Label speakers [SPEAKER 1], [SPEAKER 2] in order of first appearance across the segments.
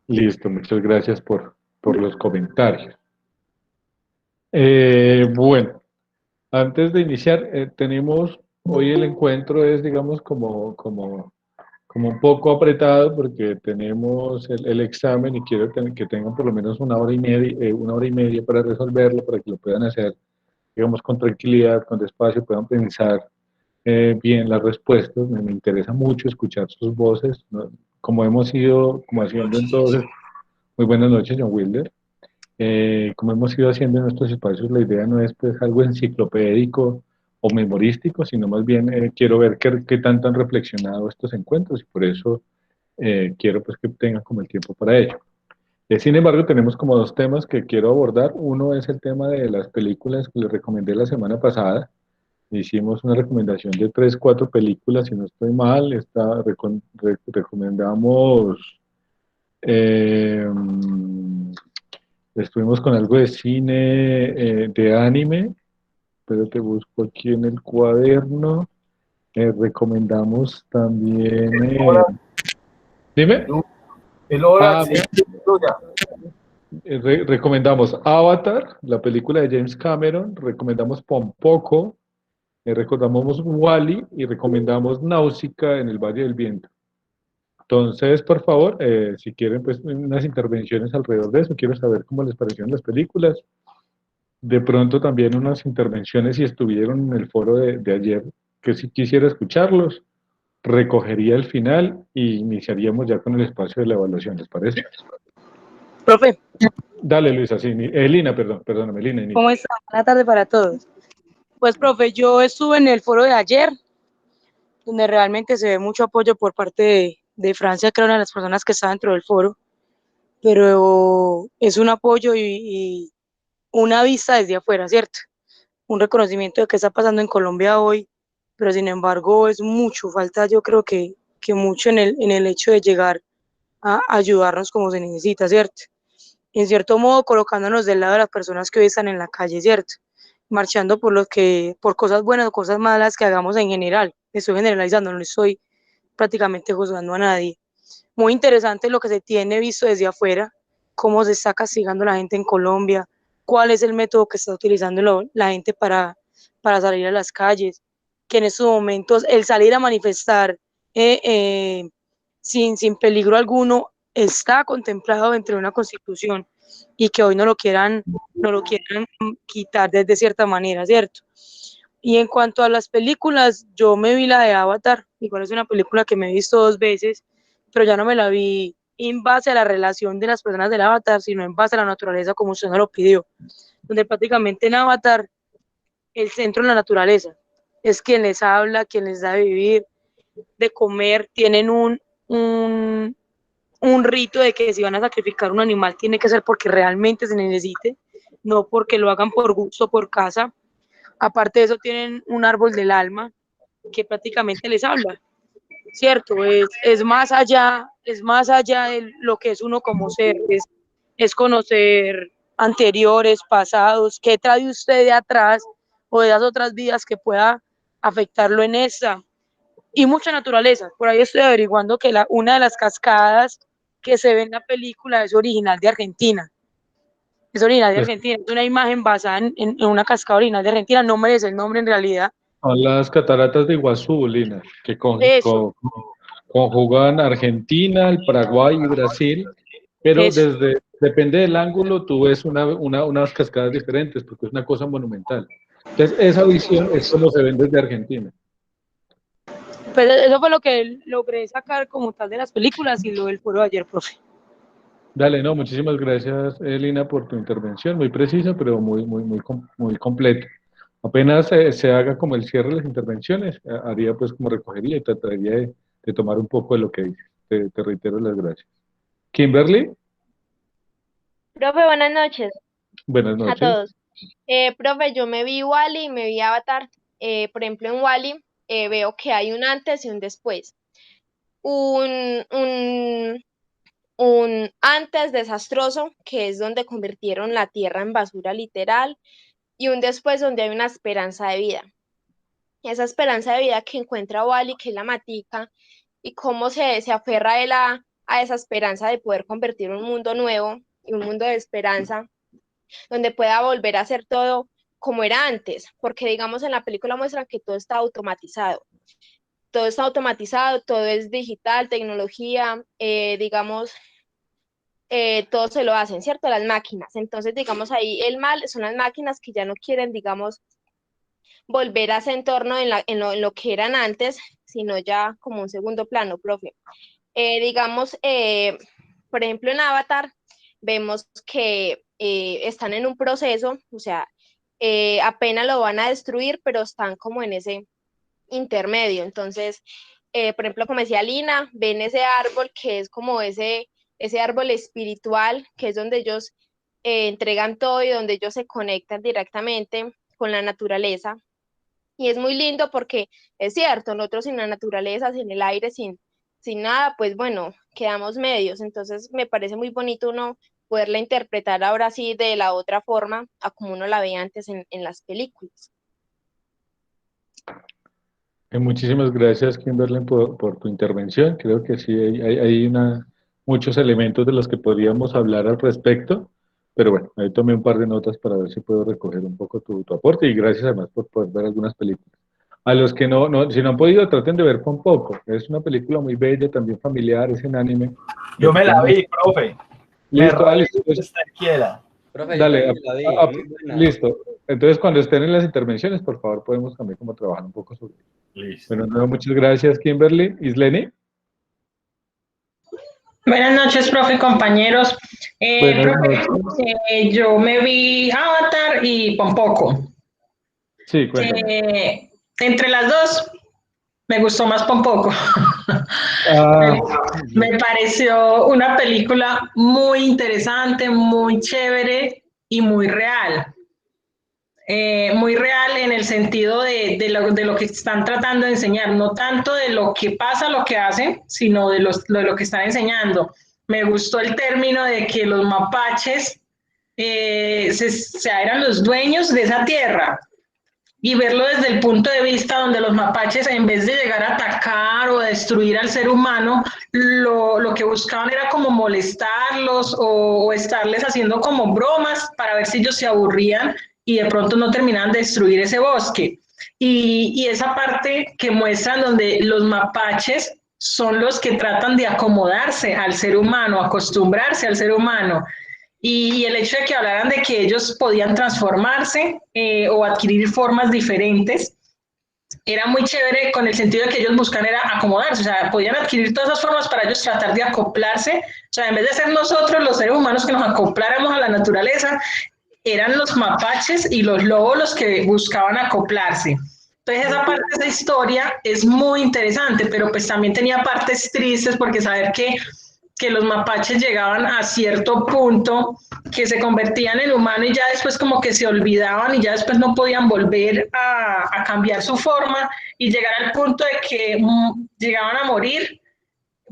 [SPEAKER 1] Listo, muchas gracias por los comentarios. Bueno, antes de iniciar, tenemos, hoy el encuentro es, digamos, como un poco apretado porque tenemos el examen y quiero que tengan por lo menos una hora y media para resolverlo, para que lo puedan hacer, digamos, con tranquilidad, con despacio, puedan pensar bien las respuestas. Me interesa mucho escuchar sus voces, ¿no? Como hemos ido, como haciendo entonces, muy buenas noches, John Wilder. Como hemos ido haciendo en nuestros espacios, la idea no es pues algo enciclopédico o memorístico, sino más bien quiero ver qué tanto han reflexionado estos encuentros y por eso quiero pues que tengan como el tiempo para ello. Sin embargo, tenemos como dos temas que quiero abordar. Uno es el tema de las películas que les recomendé la semana pasada. Hicimos una recomendación de tres, cuatro películas, si no estoy mal. Recomendamos, eh, estuvimos con algo de cine, de anime, pero te busco aquí en el cuaderno. Recomendamos también, dime.
[SPEAKER 2] El hora,
[SPEAKER 1] Ah,
[SPEAKER 2] sí, tuya.
[SPEAKER 1] recomendamos Avatar, la película de James Cameron, recomendamos Pompoco, recomendamos Wall-E y recomendamos Náusica en el Valle del Viento. Entonces, por favor, si quieren pues unas intervenciones alrededor de eso, quiero saber cómo les parecieron las películas. De pronto también unas intervenciones si estuvieron en el foro de ayer, que si quisiera escucharlos, recogería el final y iniciaríamos ya con el espacio de la evaluación, ¿les parece?
[SPEAKER 3] Profe,
[SPEAKER 1] Dale, Luisa, sí, Lina, perdóname, Lina,
[SPEAKER 3] ¿cómo
[SPEAKER 1] inicia.
[SPEAKER 3] está? Buena tarde para todos. Pues, profe, yo estuve en el foro de ayer, donde realmente se ve mucho apoyo por parte de Francia, creo, una de las personas que está dentro del foro, pero es un apoyo y una vista desde afuera, ¿cierto? Un reconocimiento de qué está pasando en Colombia hoy, pero sin embargo es mucho, falta yo creo que mucho en el hecho de llegar a ayudarnos como se necesita, ¿cierto? En cierto modo colocándonos del lado de las personas que hoy están en la calle, ¿cierto? Marchando por cosas buenas o cosas malas que hagamos en general. Estoy generalizando, no estoy prácticamente juzgando a nadie. Muy interesante lo que se tiene visto desde afuera, cómo se está castigando la gente en Colombia, cuál es el método que está utilizando la gente para salir a las calles, que en estos momentos el salir a manifestar eh, eh, sin peligro alguno está contemplado dentro de una constitución y que hoy no lo quieran quitar desde cierta manera, ¿cierto? Y en cuanto a las películas, yo me vi la de Avatar, igual es una película que me he visto dos veces, pero ya no me la vi en base a la relación de las personas del Avatar, sino en base a la naturaleza como usted nos lo pidió, donde prácticamente en Avatar el centro es la naturaleza, es quien les habla, quien les da de vivir, de comer, tienen un, un rito de que si van a sacrificar un animal tiene que ser porque realmente se necesite, no porque lo hagan por gusto, por casa. Aparte de eso tienen un árbol del alma que prácticamente les habla, ¿cierto? Es más allá de lo que es uno como ser, es conocer anteriores, pasados, qué trae usted de atrás o de las otras vidas que pueda afectarlo en esta. Y mucha naturaleza. Por ahí estoy averiguando que una de las cascadas que se ve en la película es original de Argentina. Es original de
[SPEAKER 1] Pues,
[SPEAKER 3] Argentina. Es una imagen basada en una cascada original de Argentina. No merece el nombre en realidad.
[SPEAKER 1] son las cataratas de Iguazú, Lina, que
[SPEAKER 3] Eso,
[SPEAKER 1] conjugan Argentina, el Paraguay y Brasil, pero
[SPEAKER 3] eso.
[SPEAKER 1] depende del ángulo, tú ves unas cascadas diferentes, porque es una cosa monumental. Entonces, esa visión es como se ven desde Argentina.
[SPEAKER 3] Pues eso fue lo que logré sacar como tal de las películas y lo del foro de ayer, profe.
[SPEAKER 1] Dale, no, muchísimas gracias, Lina, por tu intervención, muy precisa, pero muy completa. Apenas se haga como el cierre de las intervenciones, haría pues como recogería y trataría de tomar un poco de lo que dices. Te reitero las gracias. Kimberly,
[SPEAKER 4] Profe, buenas noches
[SPEAKER 1] buenas
[SPEAKER 4] a
[SPEAKER 1] noches.
[SPEAKER 4] todos. Profe, yo me vi Wally y me vi Avatar. Por ejemplo, en Wally veo que hay un antes y un después. Un, un, un antes desastroso, que es donde convirtieron la tierra en basura literal, y un después donde hay una esperanza de vida. Esa esperanza de vida que encuentra Wally, que es la matica, y cómo se aferra él a esa esperanza de poder convertir un mundo nuevo y un mundo de esperanza, donde pueda volver a ser todo como era antes, porque digamos en la película muestran que todo está automatizado, todo es digital, tecnología, digamos, todo se lo hacen, ¿cierto? Las máquinas. Entonces, digamos, ahí el mal son las máquinas que ya no quieren, digamos, volver a ese entorno en lo que eran antes, sino ya como un segundo plano, profe. Digamos, por ejemplo, en Avatar vemos que están en un proceso, o sea, apenas lo van a destruir, pero están como en ese intermedio. Entonces, por ejemplo, como decía Lina, ven ese árbol que es como ese árbol espiritual, que es donde ellos entregan todo y donde ellos se conectan directamente con la naturaleza. Y es muy lindo porque es cierto, nosotros sin la naturaleza, sin el aire, sin nada, pues bueno, quedamos medios. Entonces me parece muy bonito uno poderla interpretar ahora sí de la otra forma a como uno la veía antes en las películas.
[SPEAKER 1] Muchísimas gracias, Kimberly, por tu intervención. Creo que sí hay muchos elementos de los que podríamos hablar al respecto, pero bueno, ahí tomé un par de notas para ver si puedo recoger un poco tu aporte y gracias además por poder ver algunas películas. A los que si no han podido, traten de ver con poco. Es una película muy bella, también familiar, es en anime.
[SPEAKER 2] Yo me la vi, profe. Me
[SPEAKER 1] Listo,
[SPEAKER 2] reí
[SPEAKER 1] listo. Pues,
[SPEAKER 2] usted quiera.
[SPEAKER 5] Profe, yo
[SPEAKER 1] dale,
[SPEAKER 5] también me la vi, muy buena.
[SPEAKER 1] listo. Entonces, cuando estén en las intervenciones, por favor, podemos también como trabajar un poco sobre eso.
[SPEAKER 2] Listo.
[SPEAKER 1] Bueno, no, muchas gracias, Kimberly. Isleni.
[SPEAKER 6] Buenas noches, profe, y compañeros.
[SPEAKER 1] Buenas
[SPEAKER 6] Profe,
[SPEAKER 1] noches.
[SPEAKER 6] yo me vi Avatar y Pompoco.
[SPEAKER 1] Sí, cuéntame.
[SPEAKER 6] Entre las dos, me gustó más Pompoco.
[SPEAKER 1] Ah,
[SPEAKER 6] Me pareció una película muy interesante, muy chévere y muy real en el sentido de lo que están tratando de enseñar, no tanto de lo que pasa, lo que hacen, sino de lo que están enseñando. Me gustó el término de que los mapaches eran los dueños de esa tierra y verlo desde el punto de vista donde los mapaches, en vez de llegar a atacar o a destruir al ser humano, lo que buscaban era como molestarlos o estarles haciendo como bromas para ver si ellos se aburrían y de pronto no terminaban de destruir ese bosque. Y esa parte que muestran donde los mapaches son los que tratan de acomodarse al ser humano, acostumbrarse al ser humano, y el hecho de que hablaran de que ellos podían transformarse o adquirir formas diferentes, era muy chévere con el sentido de que ellos buscan era acomodarse, o sea, podían adquirir todas esas formas para ellos tratar de acoplarse, o sea, en vez de ser nosotros los seres humanos que nos acopláramos a la naturaleza, eran los mapaches y los lobos los que buscaban acoplarse. Entonces esa parte de esa historia es muy interesante, pero pues también tenía partes tristes porque saber que los mapaches llegaban a cierto punto que se convertían en humanos y ya después como que se olvidaban y ya después no podían volver a cambiar su forma y llegar al punto de que llegaban a morir,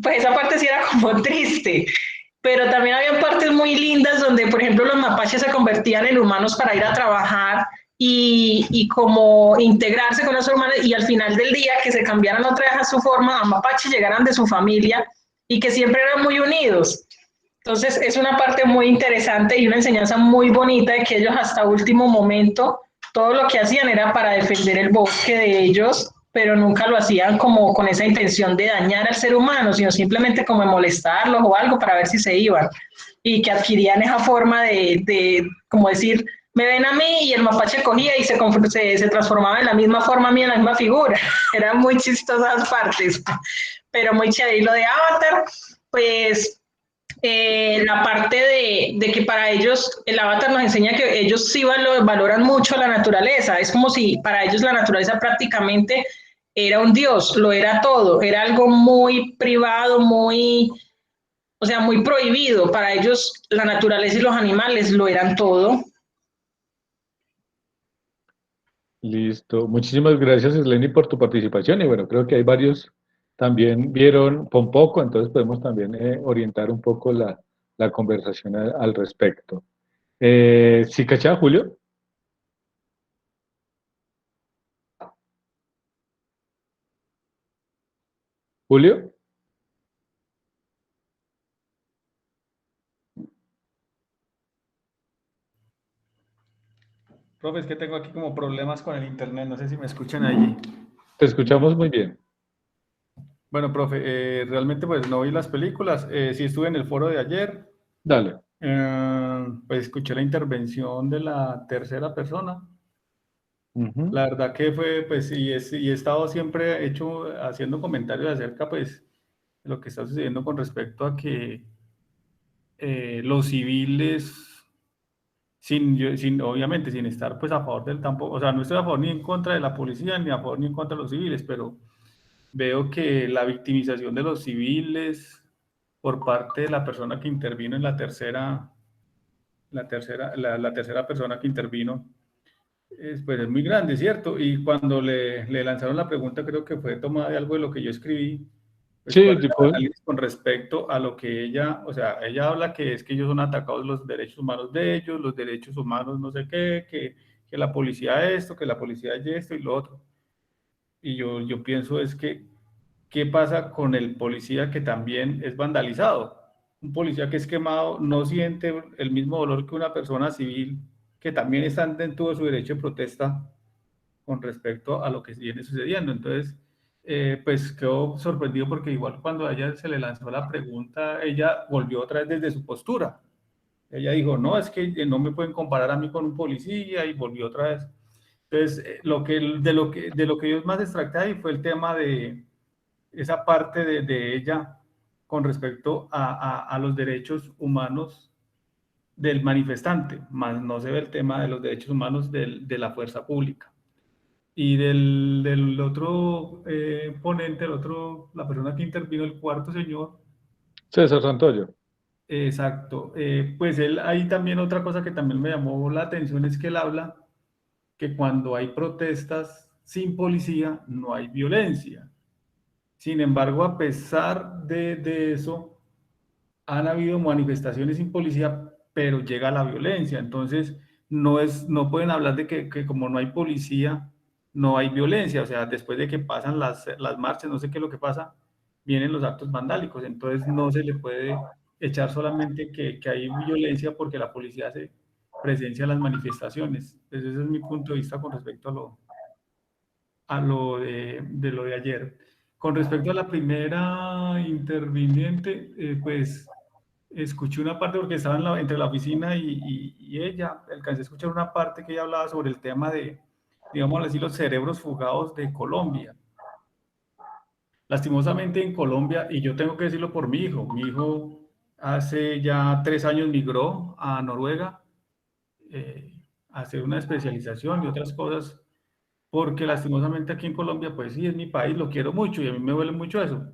[SPEAKER 6] pues esa parte sí era como triste. Pero también había partes muy lindas donde, por ejemplo, los mapaches se convertían en humanos para ir a trabajar y como integrarse con los humanos y al final del día que se cambiaran otra vez a su forma, a mapaches llegaran de su familia y que siempre eran muy unidos. Entonces es una parte muy interesante y una enseñanza muy bonita de que ellos hasta último momento todo lo que hacían era para defender el bosque de ellos, pero nunca lo hacían como con esa intención de dañar al ser humano, sino simplemente como de molestarlos o algo para ver si se iban y que adquirían esa forma como decir, me ven a mí y el mapache cogía y se transformaba en la misma forma mía, en la misma figura. Eran muy chistosas partes, pero muy chévere. Y lo de Avatar, pues la parte de que para ellos el avatar nos enseña que ellos sí valoran mucho la naturaleza, es como si para ellos la naturaleza prácticamente era un dios, lo era todo, era algo muy privado, o sea, muy prohibido, para ellos la naturaleza y los animales lo eran todo.
[SPEAKER 1] listo. Muchísimas gracias, Isleni, por tu participación. Y bueno, creo que hay varios también vieron Pompoco, entonces podemos también orientar un poco la conversación al respecto. ¿Sí, cachá, Julio? ¿Julio?
[SPEAKER 5] Profe, es que tengo aquí como problemas con el internet, no sé si me escuchan allí.
[SPEAKER 1] Te escuchamos muy bien.
[SPEAKER 5] Bueno, profe, realmente pues no vi las películas, sí estuve en el foro de ayer,
[SPEAKER 1] Dale.
[SPEAKER 5] pues escuché la intervención de la tercera persona.
[SPEAKER 1] Ujú.
[SPEAKER 5] La verdad que fue, pues, y he estado siempre haciendo comentarios acerca, pues, de lo que está sucediendo con respecto a que los civiles, obviamente, sin estar, pues, a favor del tampoco, o sea, no estoy a favor ni en contra de la policía, ni a favor ni en contra de los civiles, pero veo que la victimización de los civiles por parte de la persona que intervino en la tercera persona que intervino, pues es muy grande, ¿cierto? Y cuando le lanzaron la pregunta, creo que fue tomada de algo de lo que yo escribí, pues
[SPEAKER 1] Sí,
[SPEAKER 5] cuál era el análisis con respecto a lo que ella, o sea, ella habla que es que ellos son atacados los derechos humanos de ellos, los derechos humanos no sé qué, que la policía esto, que la policía y esto y lo otro. Y yo pienso es que, ¿qué pasa con el policía que también es vandalizado? Un policía que es quemado no siente el mismo dolor que una persona civil que también está dentro de su derecho de protesta con respecto a lo que viene sucediendo. Entonces, pues quedó sorprendido porque igual cuando a ella se le lanzó la pregunta, ella volvió otra vez desde su postura. Ella dijo, no, es que no me pueden comparar a mí con un policía y volvió otra vez. Entonces, de lo que yo más extracté ahí fue el tema de esa parte de ella con respecto a los derechos humanos del manifestante, más no se ve el tema de los derechos humanos de la fuerza pública. Y del otro ponente, la persona que intervino, el cuarto señor,
[SPEAKER 1] César Santoyo.
[SPEAKER 5] exacto, pues él, ahí también otra cosa que también me llamó la atención es que él habla que cuando hay protestas sin policía no hay violencia. Sin embargo, a pesar de eso, han habido manifestaciones sin policía, pero llega la violencia. Entonces, no pueden hablar de que como no hay policía, no hay violencia. O sea, después de que pasan las marchas, no sé qué es lo que pasa, vienen los actos vandálicos. Entonces, no se le puede echar solamente que hay violencia porque la policía hace presencia en las manifestaciones. Entonces, ese es mi punto de vista con respecto a lo de lo de ayer. Con respecto a la primera interviniente, pues escuché una parte porque estaba entre la oficina y ella, alcancé a escuchar una parte que ella hablaba sobre el tema de, digamos así, los cerebros fugados de Colombia. Lastimosamente en Colombia, y yo tengo que decirlo por mi hijo hace ya 3 años migró a Noruega a hacer una especialización y otras cosas porque lastimosamente aquí en Colombia, pues sí, es mi país, lo quiero mucho y a mí me duele mucho eso,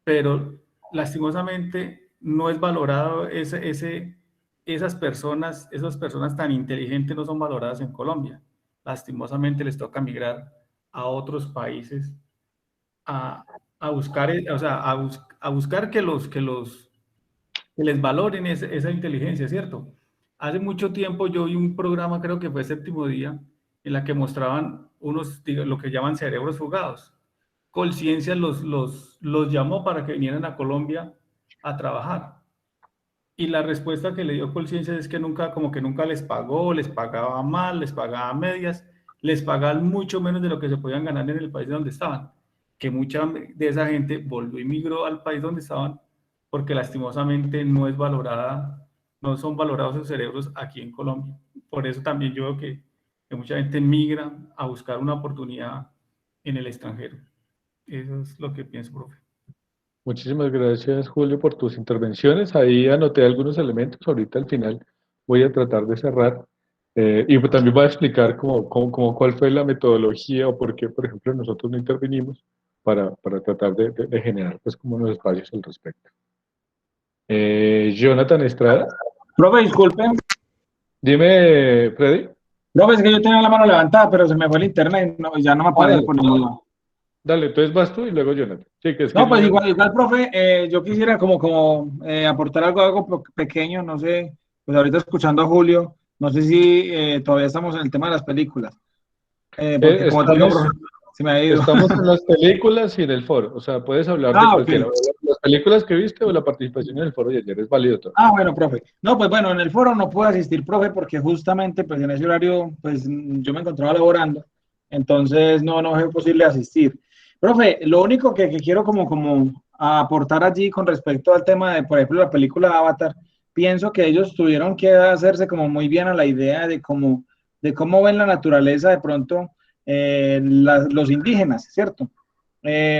[SPEAKER 5] pero lastimosamente no es valorado esas personas tan inteligentes no son valoradas en Colombia. Lastimosamente les toca migrar a otros países a, a buscar, o sea, a buscar que les valoren esa inteligencia, ¿cierto? Hace mucho tiempo yo vi un programa, creo que fue Séptimo Día, en la que mostraban lo que llaman cerebros fugados. Colciencia los llamó para que vinieran a Colombia a trabajar. Y la respuesta que le dio Colciencia es que nunca, como que nunca les pagó, les pagaba mal, les pagaba a medias, les pagaban mucho menos de lo que se podían ganar en el país donde estaban. Que mucha de esa gente volvió y migró al país donde estaban porque lastimosamente no es valorada, no son valorados sus cerebros aquí en Colombia. Por eso también yo veo que mucha gente migra a buscar una oportunidad en el extranjero. Eso es lo que pienso, profe.
[SPEAKER 1] Muchísimas gracias, Julio, por tus intervenciones. Ahí anoté algunos elementos. Ahorita al final voy a tratar de cerrar. Y también voy a explicar cuál fue la metodología o por qué, por ejemplo, nosotros no intervinimos para tratar de generar pues, como unos espacios al respecto. Jonathan Estrada.
[SPEAKER 2] Profe, disculpen.
[SPEAKER 1] Dime, Freddy.
[SPEAKER 2] Profe, es que yo tenía la mano levantada, pero se me fue el internet y ya no me aparece por ningún lado.
[SPEAKER 1] Dale, entonces vas tú y luego Jonathan. Sí, que es
[SPEAKER 2] No,
[SPEAKER 1] que
[SPEAKER 2] pues igual, profe, yo quisiera como aportar algo pequeño, no sé, pues ahorita escuchando a Julio, no sé si todavía estamos en el tema de las películas. Porque como te digo,
[SPEAKER 1] estamos,
[SPEAKER 2] profe, se me ha ido.
[SPEAKER 1] Estamos en las películas y en el foro, o sea, puedes hablar de
[SPEAKER 2] Ah, ok.
[SPEAKER 1] cualquiera, las películas que viste o la participación en el foro de ayer, es válido todo.
[SPEAKER 2] Ah, bueno, profe. No, pues bueno, en el foro no pude asistir, profe, porque justamente pues en ese horario pues yo me encontraba laborando, entonces no fue posible asistir. Profe, lo único que quiero como aportar allí con respecto al tema de, por ejemplo, la película Avatar, pienso que ellos tuvieron que hacerse como muy bien a la idea de cómo ven la naturaleza de pronto los indígenas, ¿cierto?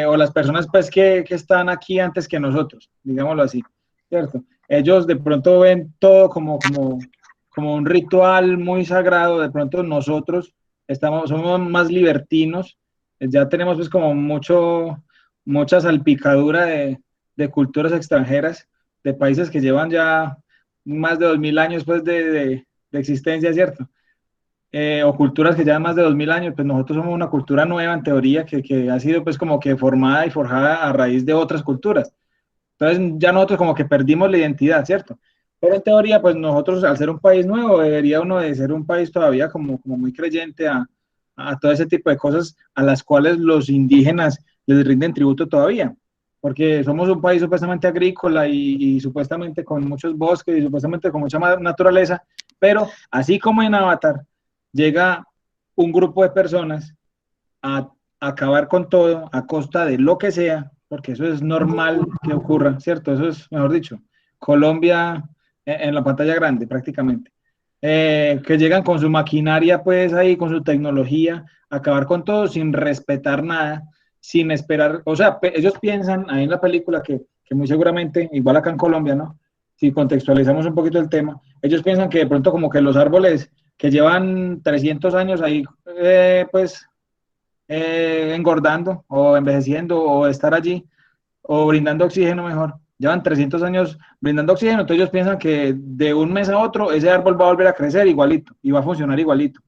[SPEAKER 2] O las personas pues que están aquí antes que nosotros, digámoslo así, ¿cierto? Ellos de pronto ven todo como un ritual muy sagrado, de pronto nosotros somos más libertinos, ya tenemos pues como mucha salpicadura de culturas extranjeras, de países que llevan ya más de 2000 años pues de existencia, ¿cierto? O culturas que llevan más de 2000 años, pues nosotros somos una cultura nueva en teoría que ha sido pues como que formada y forjada a raíz de otras culturas. Entonces ya nosotros como que perdimos la identidad, ¿cierto? Pero en teoría, pues nosotros al ser un país nuevo, debería uno de ser un país todavía como muy creyente a todo ese tipo de cosas a las cuales los indígenas les rinden tributo todavía. Porque somos un país supuestamente agrícola y supuestamente con muchos bosques y supuestamente con mucha naturaleza, pero así como en Avatar, llega un grupo de personas a acabar con todo a costa de lo que sea, porque eso es normal que ocurra, ¿cierto? Eso es, mejor dicho, Colombia en la pantalla grande prácticamente. Que llegan con su maquinaria, pues ahí, con su tecnología, a acabar con todo sin respetar nada, sin esperar, o sea, ellos piensan ahí en la película que muy seguramente, igual acá en Colombia, ¿no? Si contextualizamos un poquito el tema, ellos piensan que de pronto como que los árboles que llevan 300 años ahí, pues engordando o envejeciendo o estar allí o brindando oxígeno mejor. Llevan 300 años brindando oxígeno, entonces ellos piensan que de un mes a otro ese árbol va a volver a crecer igualito y va a funcionar igualito.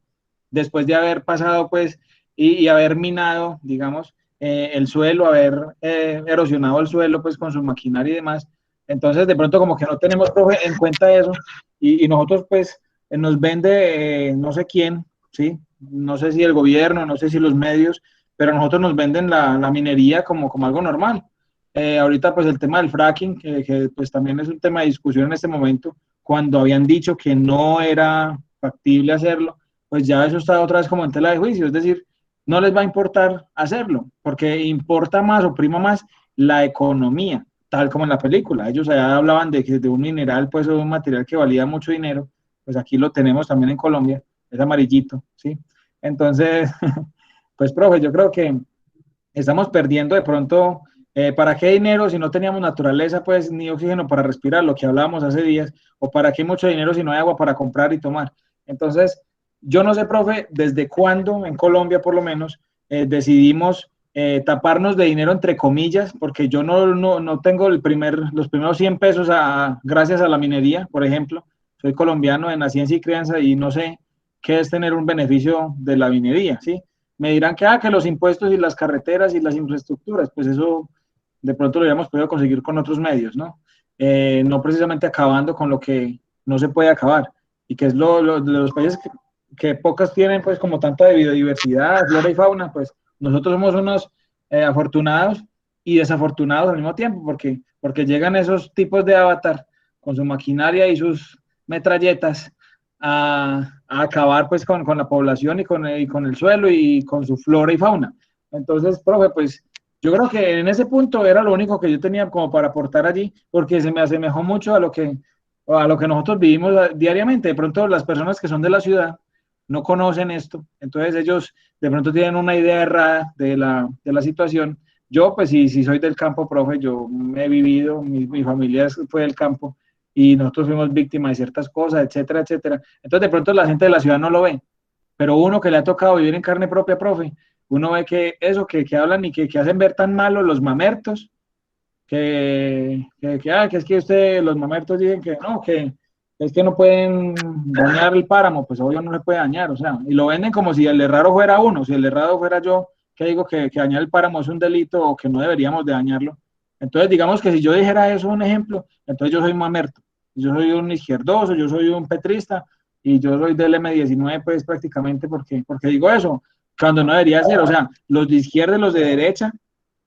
[SPEAKER 2] Después de haber pasado pues y haber minado, digamos, el suelo, haber erosionado el suelo pues con su maquinaria y demás. Entonces de pronto como que no tenemos profe, en cuenta eso y nosotros pues nos vende no sé quién, ¿sí? No sé si el gobierno, no sé si los medios, pero nosotros nos venden la minería como algo normal. Ahorita pues el tema del fracking, que pues también es un tema de discusión en este momento, cuando habían dicho que no era factible hacerlo, pues ya eso está otra vez como en tela de juicio, es decir, no les va a importar hacerlo, porque importa más o prima más la economía, tal como en la película. Ellos allá hablaban de que de un mineral, pues, o un material que valía mucho dinero, pues aquí lo tenemos también en Colombia, es amarillito, ¿sí? Entonces, pues, profe, yo creo que estamos perdiendo de pronto, ¿para qué dinero si no teníamos naturaleza, pues, ni oxígeno para respirar, lo que hablábamos hace días, o para qué mucho dinero si no hay agua para comprar y tomar? Entonces, yo no sé, profe, desde cuándo, en Colombia por lo menos, decidimos taparnos de dinero entre comillas, porque yo no tengo los primeros 100 pesos gracias a la minería, por ejemplo. Soy colombiano de naciencia y crianza y no sé qué es tener un beneficio de la minería, ¿sí? Me dirán que los impuestos y las carreteras y las infraestructuras, pues eso de pronto lo habíamos podido conseguir con otros medios, ¿no? No precisamente acabando con lo que no se puede acabar, y que es de los países que pocas tienen, pues como tanta de biodiversidad, flora y fauna, pues nosotros somos unos afortunados y desafortunados al mismo tiempo, porque llegan esos tipos de avatar con su maquinaria y sus metralletas a acabar pues con la población y con el suelo y con su flora y fauna. Entonces, profe, pues yo creo que en ese punto era lo único que yo tenía como para aportar allí, porque se me asemejó mucho a lo que nosotros vivimos diariamente. De pronto las personas que son de la ciudad no conocen esto, entonces ellos de pronto tienen una idea errada de la situación. Yo, pues si soy del campo, profe, yo me he vivido, mi familia fue del campo, y nosotros fuimos víctimas de ciertas cosas, etcétera, etcétera. Entonces, de pronto la gente de la ciudad no lo ve, pero uno que le ha tocado vivir en carne propia, profe, uno ve que eso que hablan y que hacen ver tan malo los mamertos, que es que los mamertos dicen que no, que es que no pueden dañar el páramo, pues obvio no se puede dañar, o sea, y lo venden como si el errado fuera uno, si el errado fuera yo, que digo que dañar el páramo es un delito o que no deberíamos de dañarlo. Entonces, digamos que si yo dijera eso, un ejemplo, entonces yo soy mamerto, yo soy un izquierdoso, yo soy un petrista y yo soy del M19, pues prácticamente porque digo eso, cuando no debería ser. O sea, los de izquierda y los de derecha,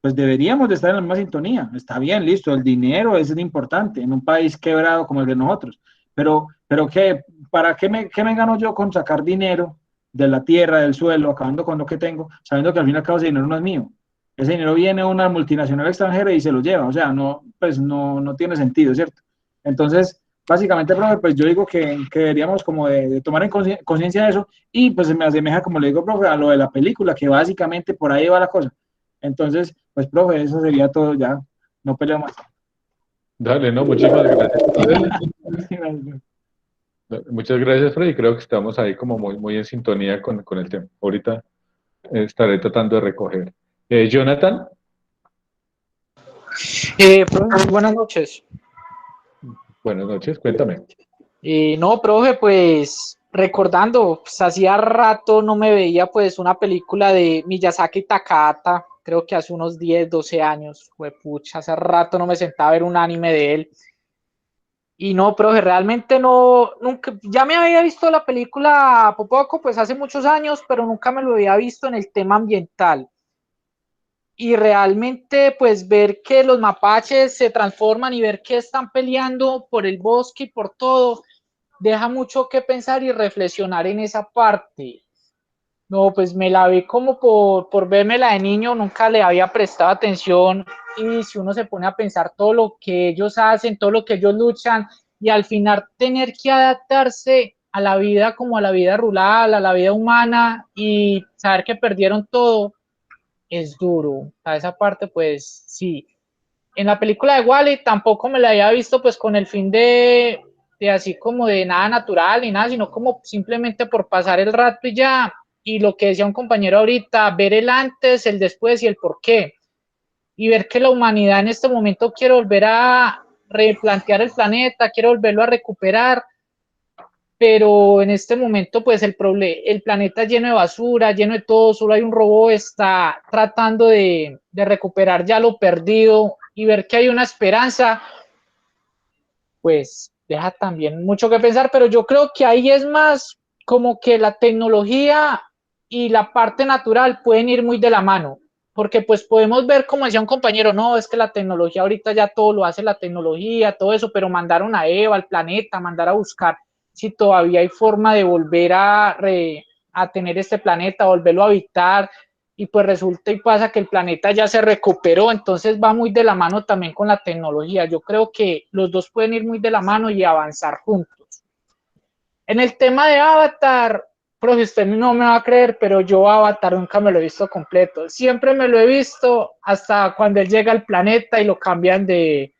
[SPEAKER 2] pues deberíamos de estar en la misma sintonía. Está bien, listo, el dinero es importante en un país quebrado como el de nosotros. Pero ¿qué, para qué me gano yo con sacar dinero de la tierra, del suelo, acabando con lo que tengo, sabiendo que al fin y al cabo ese dinero no es mío? Ese dinero viene a una multinacional extranjera y se lo lleva. O sea, no, pues no tiene sentido, ¿cierto? Entonces, básicamente, profe, pues yo digo que deberíamos como de tomar en conciencia de eso y pues se me asemeja, como le digo, profe, a lo de la película, que básicamente por ahí va la cosa. Entonces, pues, profe, eso sería todo ya. No peleo más.
[SPEAKER 1] Dale, no, muchísimas gracias. Muchas gracias, Freddy. Creo que estamos ahí como muy en sintonía con el tema. Ahorita estaré tratando de recoger. Jonathan,
[SPEAKER 7] Profe, buenas noches.
[SPEAKER 1] buenas noches, cuéntame.
[SPEAKER 7] No, profe, pues recordando, pues, hacía rato no me veía pues una película de Miyazaki Takahata, creo que hace unos 10, 12 años, pucha, hace rato no me sentaba a ver un anime de él. Y no, profe, realmente no, nunca, ya me había visto la película poco, pues hace muchos años, pero nunca me lo había visto en el tema ambiental. Y realmente pues ver que los mapaches se transforman y ver que están peleando por el bosque y por todo, deja mucho que pensar y reflexionar en esa parte. No, pues me la vi como por vérmela de niño, nunca le había prestado atención y si uno se pone a pensar todo lo que ellos hacen, todo lo que ellos luchan y al final tener que adaptarse a la vida como a la vida rural, a la vida humana y saber que perdieron todo, es duro. A esa parte, pues sí. En la película de Wall-E tampoco me la había visto pues con el fin de así como de nada natural ni nada, sino como simplemente por pasar el rato y ya. Y lo que decía un compañero ahorita, ver el antes, el después y el por qué. Y ver que la humanidad en este momento quiere volver a replantear el planeta, quiere volverlo a recuperar, pero en este momento pues el planeta lleno de basura, lleno de todo, solo hay un robot, está tratando de recuperar ya lo perdido y ver que hay una esperanza, pues deja también mucho que pensar, pero yo creo que ahí es más como que la tecnología y la parte natural pueden ir muy de la mano, porque pues podemos ver, como decía un compañero, no, es que la tecnología ahorita ya todo lo hace la tecnología, todo eso, pero mandaron a Eva al planeta, mandar a buscar si todavía hay forma de volver a tener este planeta, volverlo a habitar, y pues resulta y pasa que el planeta ya se recuperó, entonces va muy de la mano también con la tecnología. Yo creo que los dos pueden ir muy de la mano y avanzar juntos. En el tema de Avatar, profe, usted no me va a creer, pero yo Avatar nunca me lo he visto completo. Siempre me lo he visto hasta cuando él llega al planeta y lo cambian de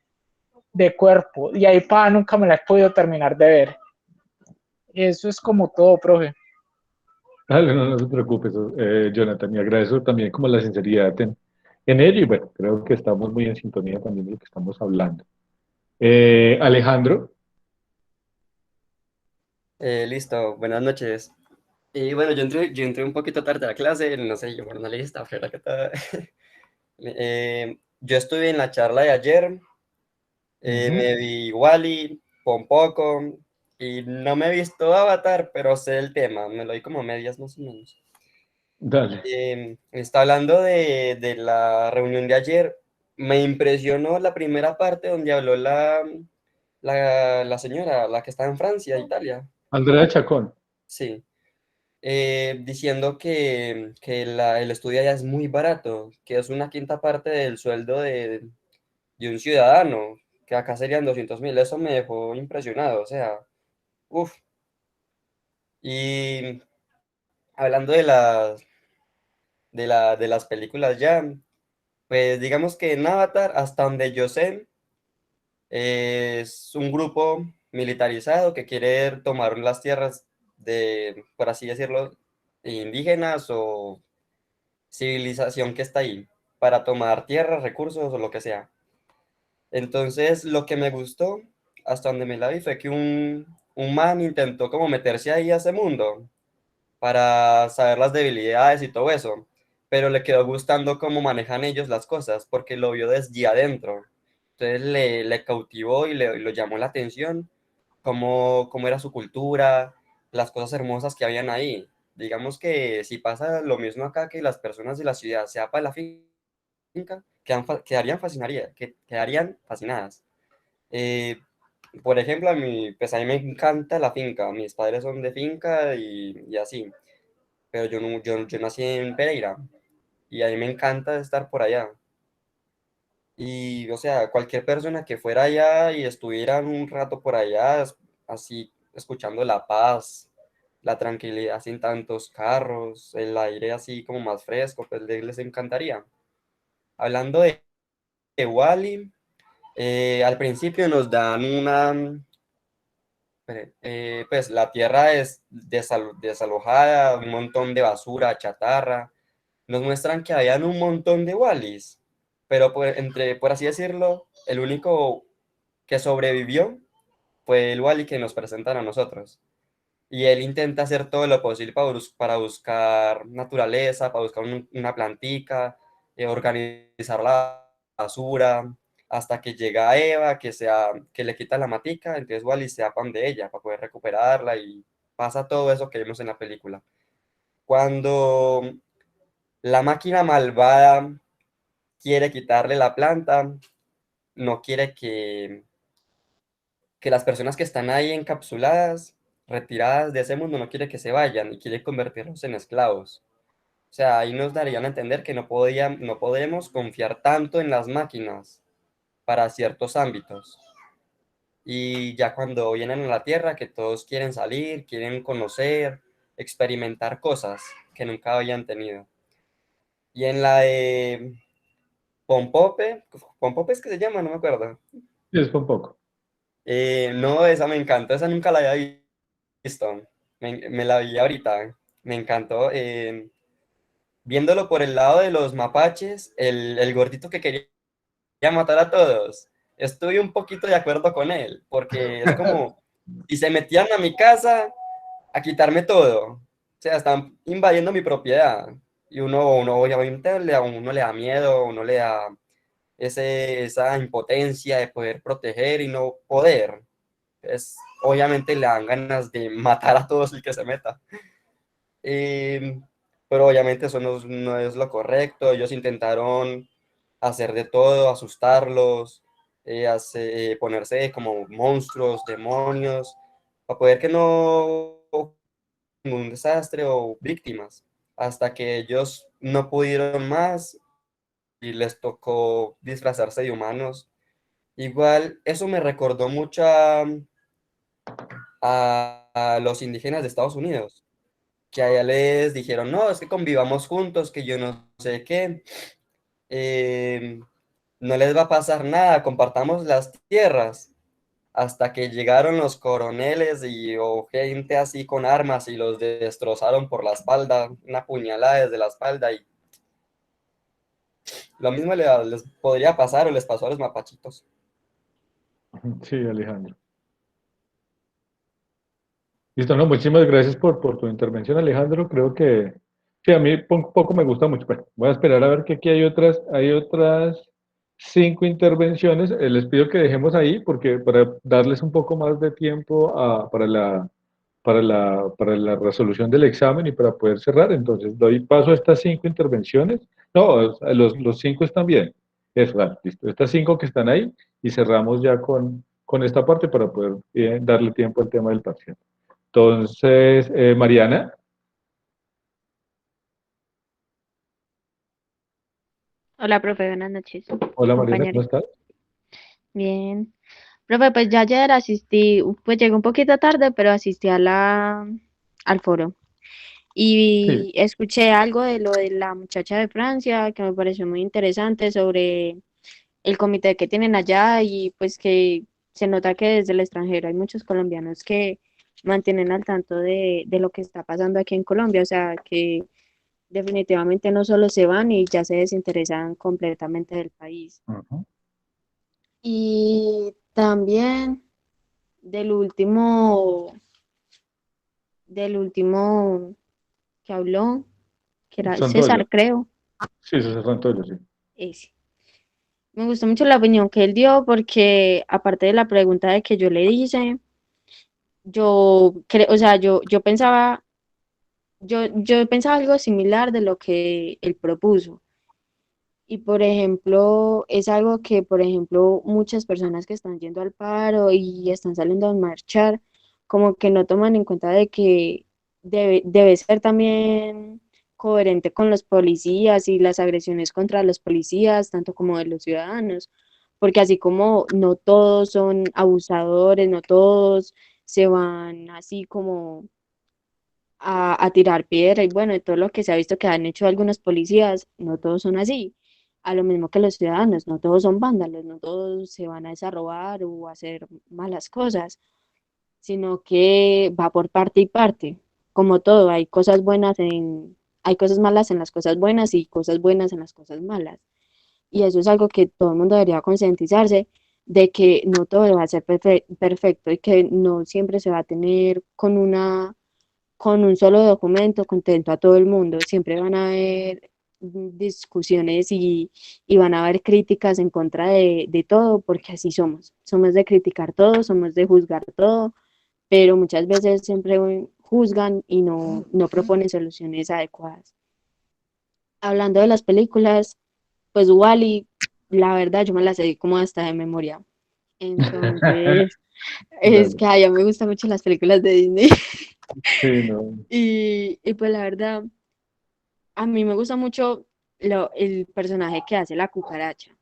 [SPEAKER 7] cuerpo. Y ahí para nunca me la he podido terminar de ver. Eso es como todo, profe.
[SPEAKER 1] Dale, no se preocupe, Jonathan, y agradezco también como la sinceridad en ello, y bueno, creo que estamos muy en sintonía también de lo que estamos hablando. Alejandro,
[SPEAKER 8] Listo, buenas noches. Y bueno, yo entré un poquito tarde a la clase, no sé, yo por una lista, pero que todo. Yo estuve en la charla de ayer, me vi Wally, Pompoco, y no me he visto Avatar, pero sé el tema, me lo vi como a medias más o menos.
[SPEAKER 1] dale.
[SPEAKER 8] Está hablando de la reunión de ayer, me impresionó la primera parte donde habló la señora, la que está en Francia, Italia,
[SPEAKER 1] Andrea Chacón.
[SPEAKER 8] sí. Diciendo que el estudio allá es muy barato, que es una quinta parte del sueldo de un ciudadano, que acá serían 200.000. Eso me dejó impresionado, o sea, uff. Y hablando de las películas ya, pues digamos que en Avatar, hasta donde yo sé, es un grupo militarizado que quiere tomar las tierras de, por así decirlo, indígenas o civilización que está ahí para tomar tierras, recursos o lo que sea. Entonces, lo que me gustó, hasta donde me la vi, fue que un man intentó como meterse ahí a ese mundo para saber las debilidades y todo eso, pero le quedó gustando cómo manejan ellos las cosas, porque lo vio desde adentro. Entonces le cautivó y lo llamó la atención, cómo era su cultura, las cosas hermosas que habían ahí. digamos que si pasa lo mismo acá, que las personas de la ciudad se van para la finca, quedarían fascinadas. Eh, por ejemplo, pues a mí me encanta la finca, mis padres son de finca y así, pero yo nací en Pereira y a mí me encanta estar por allá. Y, o sea, cualquier persona que fuera allá y estuviera un rato por allá, así, escuchando la paz, la tranquilidad sin tantos carros, el aire así como más fresco, pues les encantaría. Hablando de Wally, al principio nos dan pues la tierra es desalojada, un montón de basura, chatarra. Nos muestran que habían un montón de Wallys, pero por así decirlo, el único que sobrevivió fue el Wally que nos presentan a nosotros. Y él intenta hacer todo lo posible para buscar naturaleza, para buscar una plantica, organizar la basura, hasta que llega Eva, que le quita la matica, entonces Wally se va de ella para poder recuperarla y pasa todo eso que vemos en la película. Cuando la máquina malvada quiere quitarle la planta, no quiere que las personas que están ahí encapsuladas, retiradas de ese mundo, no quiere que se vayan y quiere convertirlos en esclavos. O sea, ahí nos darían a entender que no podemos confiar tanto en las máquinas para ciertos ámbitos. Y ya cuando vienen a la Tierra, que todos quieren salir, quieren conocer, experimentar cosas que nunca habían tenido. Y en la de Pompope, Pompope es que se llama, no me acuerdo.
[SPEAKER 1] Sí, es un poco.
[SPEAKER 8] No, esa me encantó, esa nunca la había visto. Me la vi ahorita, me encantó. Viéndolo por el lado de los mapaches, el gordito que quería matar a todos, estoy un poquito de acuerdo con él, porque es como si se metían a mi casa a quitarme todo. O sea, están invadiendo mi propiedad. Y uno obviamente uno le da miedo, uno le da esa impotencia de poder proteger y no poder. Obviamente le dan ganas de matar a todos el que se meta. Pero obviamente eso no es lo correcto. Ellos intentaron hacer de todo, asustarlos, ponerse como monstruos, demonios, para poder que no un desastre o víctimas, hasta que ellos no pudieron más y les tocó disfrazarse de humanos. Igual, eso me recordó mucho a los indígenas de Estados Unidos, que allá les dijeron, no, es que convivamos juntos, que yo no sé qué, no les va a pasar nada, compartamos las tierras, hasta que llegaron los coroneles o gente así con armas y los destrozaron por la espalda, una puñalada desde la espalda, y lo mismo les podría pasar o les pasó a los mapachitos.
[SPEAKER 1] Sí, Alejandro. Listo, no, muchísimas gracias por tu intervención, Alejandro. Creo que sí, a mí poco me gusta mucho. Bueno, voy a esperar a ver que aquí hay otras 5 intervenciones. Les pido que dejemos ahí porque para darles un poco más de tiempo para la resolución del examen y para poder cerrar. Entonces, doy paso a estas 5 intervenciones. No, los 5 están bien. Eso, vale, listo. Estas 5 que están ahí y cerramos ya con esta parte para poder darle tiempo al tema del parcial. Entonces, Mariana.
[SPEAKER 9] Hola, profe, buenas noches,
[SPEAKER 1] Hola Mariana, ¿cómo
[SPEAKER 9] compañeros.
[SPEAKER 1] estás?
[SPEAKER 9] Bien. Profe, pues ya ayer asistí, pues llegué un poquito tarde, pero asistí al foro
[SPEAKER 1] Sí.
[SPEAKER 9] y escuché algo de lo de la muchacha de Francia que me pareció muy interesante sobre el comité que tienen allá y pues que se nota que desde el extranjero hay muchos colombianos que mantienen al tanto de lo que está pasando aquí en Colombia, o sea, que definitivamente no solo se van y ya se desinteresan completamente del país.
[SPEAKER 1] Ujú.
[SPEAKER 9] Y también del último que habló, que era
[SPEAKER 1] Santoyo.
[SPEAKER 9] César, creo,
[SPEAKER 1] Sí, eso es Santoyo, sí.
[SPEAKER 9] ese. Me gustó mucho la opinión que él dio porque aparte de la pregunta de que yo le hice, o sea, yo pensaba yo pensaba algo similar de lo que él propuso. Y por ejemplo, es algo que, por ejemplo, muchas personas que están yendo al paro y están saliendo a marchar, como que no toman en cuenta de que debe ser también coherente con los policías y las agresiones contra los policías, tanto como de los ciudadanos, porque así como no todos son abusadores, no todos se van así como a tirar piedra y bueno, de todo lo que se ha visto que han hecho algunos policías, no todos son así. A lo mismo que los ciudadanos, no todos son vándalos, no todos se van a desarrobar o a hacer malas cosas, sino que va por parte y parte. Como todo, hay cosas malas en las cosas buenas y cosas buenas en las cosas malas. Y eso es algo que todo el mundo debería concientizarse de que no todo va a ser perfecto y que no siempre se va a tener con un solo documento contento a todo el mundo. Siempre van a haber discusiones y van a haber críticas en contra de todo, porque así somos. Somos de criticar todo, somos de juzgar todo, pero muchas veces siempre juzgan y no proponen soluciones adecuadas. Hablando de las películas, pues Wall-E, la verdad yo me las sé como hasta de memoria. Entonces, es
[SPEAKER 1] Dale.
[SPEAKER 9] que ay, a mí me gustan mucho las películas de Disney.
[SPEAKER 1] Sí, no.
[SPEAKER 9] Y pues la verdad, a mí me gusta mucho el personaje que hace la cucaracha.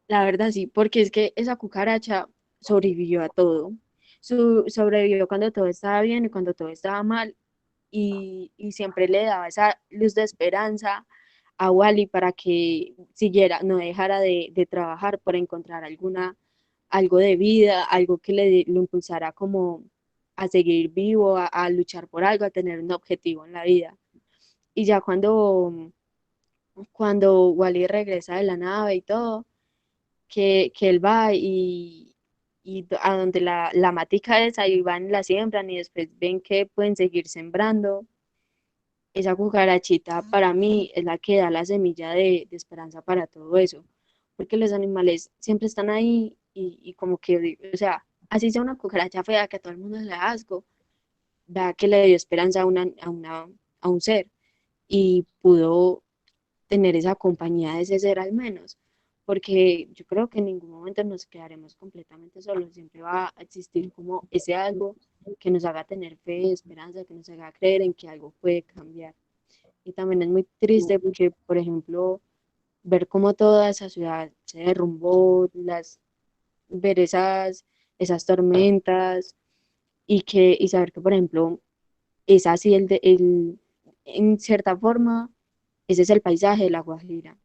[SPEAKER 9] La verdad sí, porque es que esa cucaracha sobrevivió a todo. Sobrevivió cuando todo estaba bien y cuando todo estaba mal. Y siempre le daba esa luz de esperanza a Wally para que siguiera, no dejara de trabajar por encontrar algo de vida, algo que lo impulsara como a seguir vivo, a luchar por algo, a tener un objetivo en la vida. Y ya cuando Wally regresa de la nave y todo, que él va y a donde la matica es, ahí van y la siembran y después ven que pueden seguir sembrando. Esa cucarachita para mí es la que da la semilla de esperanza para todo eso, porque los animales siempre están ahí y como que, o sea, así sea una cucaracha fea que a todo el mundo le da asco, vea que le dio esperanza a un ser y pudo tener esa compañía de ese ser al menos, porque yo creo que en ningún momento nos quedaremos completamente solos, siempre va a existir como ese algo que nos haga tener fe, esperanza, que nos haga creer en que algo puede cambiar. Y también es muy triste porque, por ejemplo, ver cómo toda esa ciudad se derrumbó, ver esas tormentas y saber que, por ejemplo, es así en cierta forma, ese es el paisaje de La Guajira,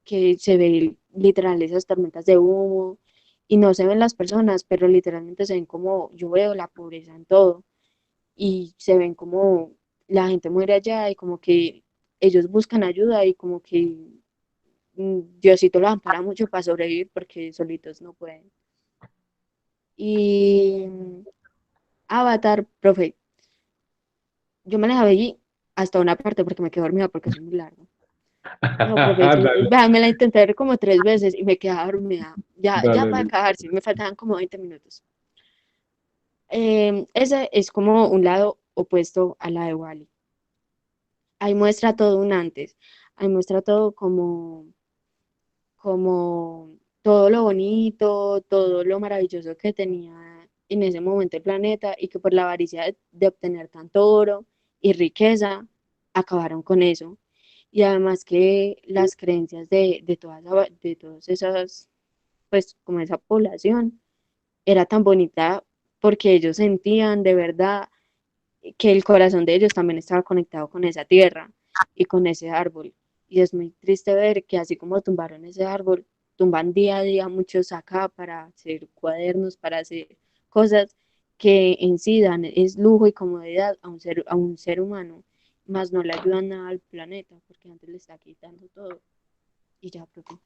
[SPEAKER 9] que se ve literal esas tormentas de humo y no se ven las personas, pero literalmente se ven como yo veo la pobreza en todo y se ven como la gente muere allá y como que ellos buscan ayuda y como que Diosito los ampara mucho para sobrevivir porque solitos no pueden. Y Avatar, profe, yo me la vi hasta una parte porque me quedé dormida porque es muy largo. No, profe,
[SPEAKER 1] Dale,
[SPEAKER 9] vea, me la intenté ver como 3 veces y me quedaba dormida. Ya
[SPEAKER 1] dale,
[SPEAKER 9] para
[SPEAKER 1] listo.
[SPEAKER 9] acabarse, me faltaban como 20 minutos. Ese es como un lado opuesto a la de Wally. Ahí muestra todo un antes, ahí muestra todo como todo lo bonito, todo lo maravilloso que tenía en ese momento el planeta y que por la avaricia de obtener tanto oro y riqueza, acabaron con eso. Y además que las creencias de todas esas, pues como esa población, era tan bonita porque ellos sentían de verdad que el corazón de ellos también estaba conectado con esa tierra y con ese árbol. Y es muy triste ver que así como tumbaron ese árbol, tumban día a día muchos acá para hacer cuadernos, para hacer cosas que en sí dan es lujo y comodidad a un ser humano, más no le ayudan nada al planeta, porque antes le está quitando todo. Y ya, profe.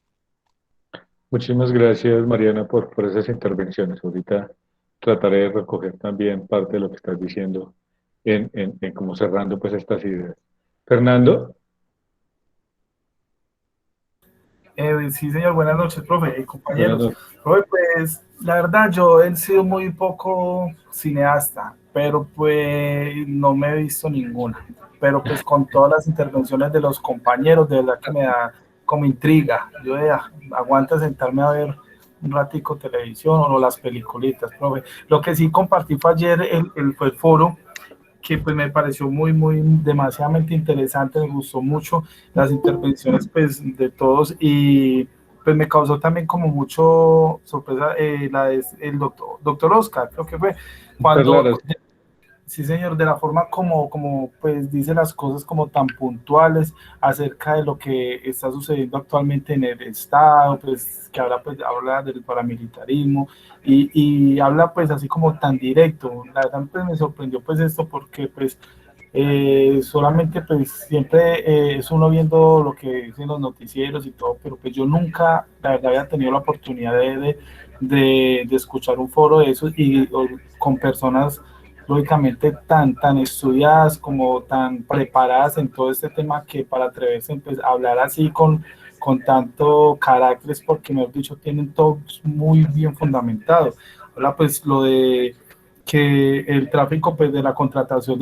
[SPEAKER 1] Muchísimas gracias, Mariana, por esas intervenciones. Ahorita trataré de recoger también parte de lo que estás diciendo en como cerrando pues estas ideas. Fernando,
[SPEAKER 10] Sí, señor, buenas noches, profe y
[SPEAKER 1] buenas
[SPEAKER 10] compañeros.
[SPEAKER 1] noches.
[SPEAKER 10] Profe, pues la verdad yo he sido muy poco cineasta. pero pues no me he visto ninguna. Pero pues con todas las intervenciones de los compañeros, de verdad que me da como intriga. Yo aguanta sentarme a ver un ratico televisión o las peliculitas, profe. Lo que sí compartí fue ayer fue el foro, que pues me pareció muy demasiadamente interesante, me gustó mucho las intervenciones pues de todos, y pues me causó también como mucho sorpresa el doctor Oscar, creo que fue, cuando,
[SPEAKER 1] Lara,
[SPEAKER 10] sí señor, de la forma como pues dice las cosas como tan puntuales acerca de lo que está sucediendo actualmente en el Estado, pues que habla del paramilitarismo, y habla pues así como tan directo. La verdad pues me sorprendió pues esto, porque pues solamente pues siempre es uno viendo lo que dicen los noticieros y todo, pero pues yo nunca, la verdad, había tenido la oportunidad de escuchar un foro de esos, con personas lógicamente tan estudiadas, como tan preparadas en todo este tema, que para atreverse pues, a hablar así con tanto carácter, es porque, mejor dicho, tienen todo muy bien fundamentado. Ahora pues lo de que el tráfico pues de la contratación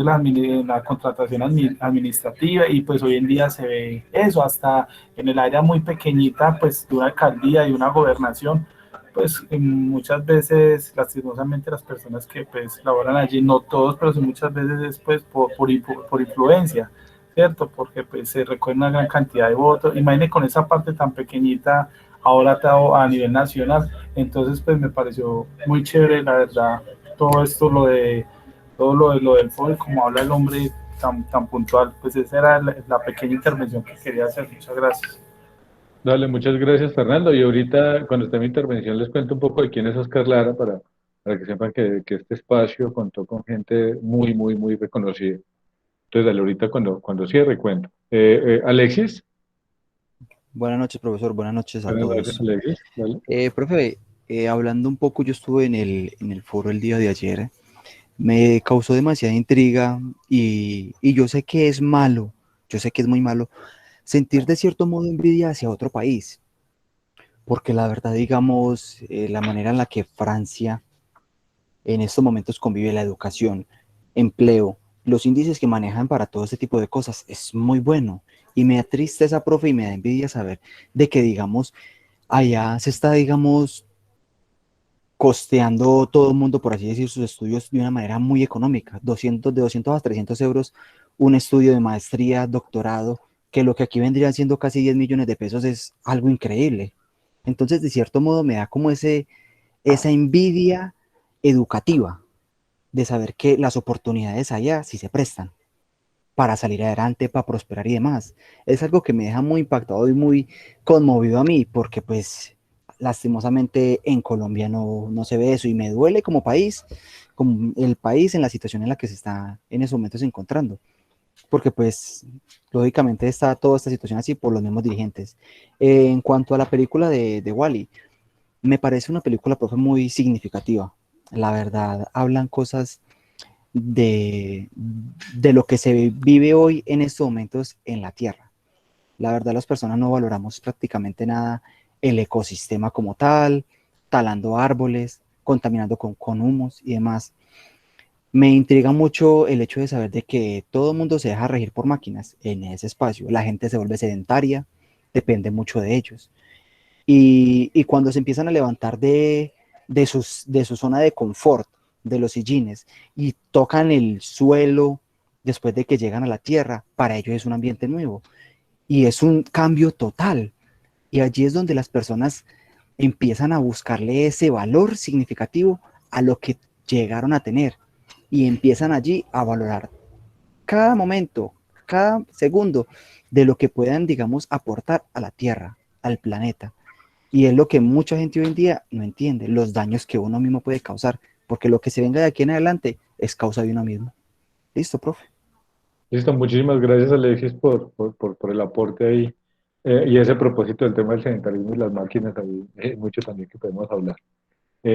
[SPEAKER 10] la contratación administrativa, y pues hoy en día se ve eso hasta en el área muy pequeñita pues de una alcaldía y una gobernación, pues muchas veces lastimosamente las personas que pues laboran allí, no todos, pero sí muchas veces es pues por influencia, ¿cierto? Porque pues se recoge una gran cantidad de votos. Imagine con esa parte tan pequeñita ahora a nivel nacional. Entonces pues me pareció muy chévere, la verdad, todo esto, lo del foro, como habla el hombre tan puntual. Pues esa era la pequeña intervención que quería hacer. Muchas gracias.
[SPEAKER 1] dale, muchas gracias, Fernando. Y ahorita, cuando esté mi intervención, les cuento un poco de quién es Oscar Lara, para que sepan que este espacio contó con gente muy reconocida. Entonces, dale, ahorita cuando cierre, cuento. Alexis.
[SPEAKER 11] Buenas noches, profesor. Buenas noches a
[SPEAKER 1] Buenas noches,
[SPEAKER 11] todos.
[SPEAKER 1] Alexis. Dale.
[SPEAKER 11] Profe, hablando un poco, yo estuve en el foro el día de ayer. Me causó demasiada intriga y yo sé que es malo, yo sé que es muy malo sentir de cierto modo envidia hacia otro país, porque la verdad, digamos, la manera en la que Francia en estos momentos convive la educación, empleo, los índices que manejan para todo este tipo de cosas es muy bueno. Y me da tristeza, profe, y me da envidia saber de que, digamos, allá se está, digamos, costeando todo el mundo, por así decir, sus estudios de una manera muy económica, de 200 a 300 euros, un estudio de maestría, doctorado, que lo que aquí vendrían siendo casi 10 millones de pesos es algo increíble. Entonces, de cierto modo, me da como esa envidia educativa de saber que las oportunidades allá sí se prestan para salir adelante, para prosperar y demás. Es algo que me deja muy impactado y muy conmovido a mí, porque pues lastimosamente en Colombia no se ve eso, y me duele como país, como el país en la situación en la que se está en esos momentos encontrando, porque pues lógicamente está toda esta situación así por los mismos dirigentes. En cuanto a la película de Wall-E, me parece una película, profe, muy significativa. La verdad, hablan cosas de lo que se vive hoy en estos momentos en la Tierra. La verdad, las personas no valoramos prácticamente nada el ecosistema como tal, talando árboles, contaminando con humos y demás. Me intriga mucho el hecho de saber de que todo el mundo se deja regir por máquinas en ese espacio. La gente se vuelve sedentaria, depende mucho de ellos. Y cuando se empiezan a levantar de su zona de confort, de los sillines, y tocan el suelo después de que llegan a la tierra, para ellos es un ambiente nuevo. Y es un cambio total. Y allí es donde las personas empiezan a buscarle ese valor significativo a lo que llegaron a tener. Y empiezan allí a valorar cada momento, cada segundo de lo que puedan, digamos, aportar a la tierra, al planeta. Y es lo que mucha gente hoy en día no entiende, los daños que uno mismo puede causar, porque lo que se venga de aquí en adelante es causa de uno mismo. Listo, profe.
[SPEAKER 1] Listo, muchísimas gracias, Alexis, por el aporte ahí. Y ese propósito del tema del sedentarismo y las máquinas, ahí mucho también que podemos hablar.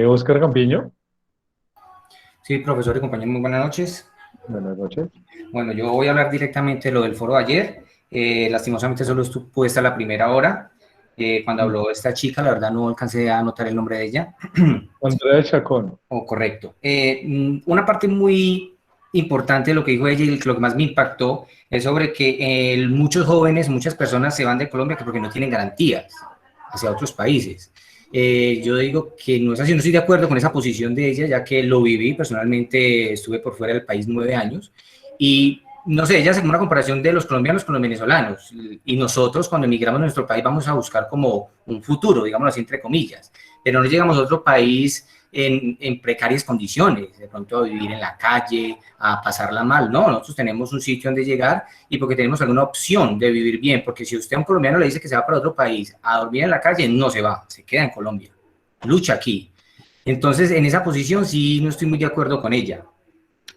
[SPEAKER 1] Oscar Campiño.
[SPEAKER 12] Sí, profesor y compañeros, muy buenas noches.
[SPEAKER 1] Buenas noches.
[SPEAKER 12] Bueno, yo voy a hablar directamente de lo del foro de ayer. Lastimosamente solo pude estar la primera hora. Cuando habló esta chica, la verdad no alcancé a anotar el nombre de ella.
[SPEAKER 1] Andrea Chacón.
[SPEAKER 12] Correcto. Una parte muy importante de lo que dijo ella y lo que más me impactó es sobre que muchos jóvenes, muchas personas se van de Colombia porque no tienen garantías hacia otros países. Yo digo que no es así, no estoy de acuerdo con esa posición de ella, ya que lo viví personalmente, estuve por fuera del país 9 años y no sé, ella hace una comparación de los colombianos con los venezolanos y nosotros cuando emigramos a nuestro país vamos a buscar como un futuro, digámoslo así entre comillas, pero no llegamos a otro país en precarias condiciones, de pronto a vivir en la calle, a pasarla mal, no, nosotros tenemos un sitio donde llegar y porque tenemos alguna opción de vivir bien, porque si usted a un colombiano le dice que se va para otro país a dormir en la calle, no se va, se queda en Colombia, lucha aquí. Entonces, en esa posición sí no estoy muy de acuerdo con ella.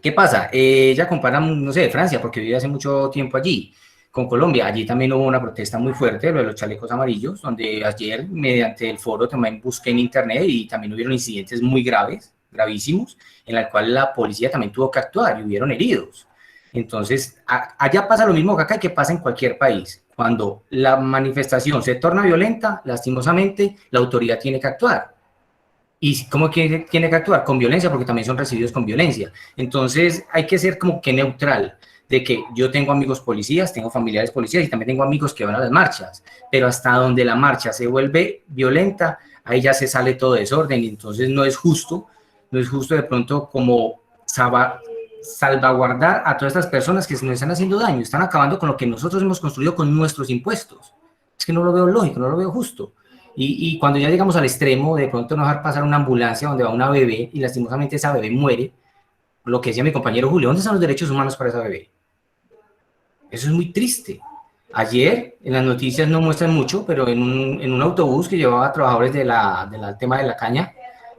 [SPEAKER 12] ¿Qué pasa? Ella compara, no sé, Francia, porque vive hace mucho tiempo allí, con Colombia. Allí también hubo una protesta muy fuerte, lo de los chalecos amarillos, donde ayer, mediante el foro, también busqué en internet y también hubieron incidentes muy graves, gravísimos, en el cual la policía también tuvo que actuar y hubieron heridos. Entonces, allá pasa lo mismo que acá y que pasa en cualquier país. Cuando la manifestación se torna violenta, lastimosamente, la autoridad tiene que actuar. ¿Y cómo tiene que actuar? Con violencia, porque también son recibidos con violencia. Entonces hay que ser como que neutral, de que yo tengo amigos policías, tengo familiares policías y también tengo amigos que van a las marchas, pero hasta donde la marcha se vuelve violenta, ahí ya se sale todo desorden y entonces no es justo de pronto como salvaguardar a todas estas personas que se nos están haciendo daño, están acabando con lo que nosotros hemos construido con nuestros impuestos. Es que no lo veo lógico, no lo veo justo. Y cuando ya llegamos al extremo, de pronto no dejar pasar una ambulancia donde va una bebé y lastimosamente esa bebé muere, lo que decía mi compañero Julio, ¿dónde están los derechos humanos para esa bebé? Eso es muy triste. Ayer, en las noticias no muestran mucho, pero en un autobús que llevaba a trabajadores del tema de la caña,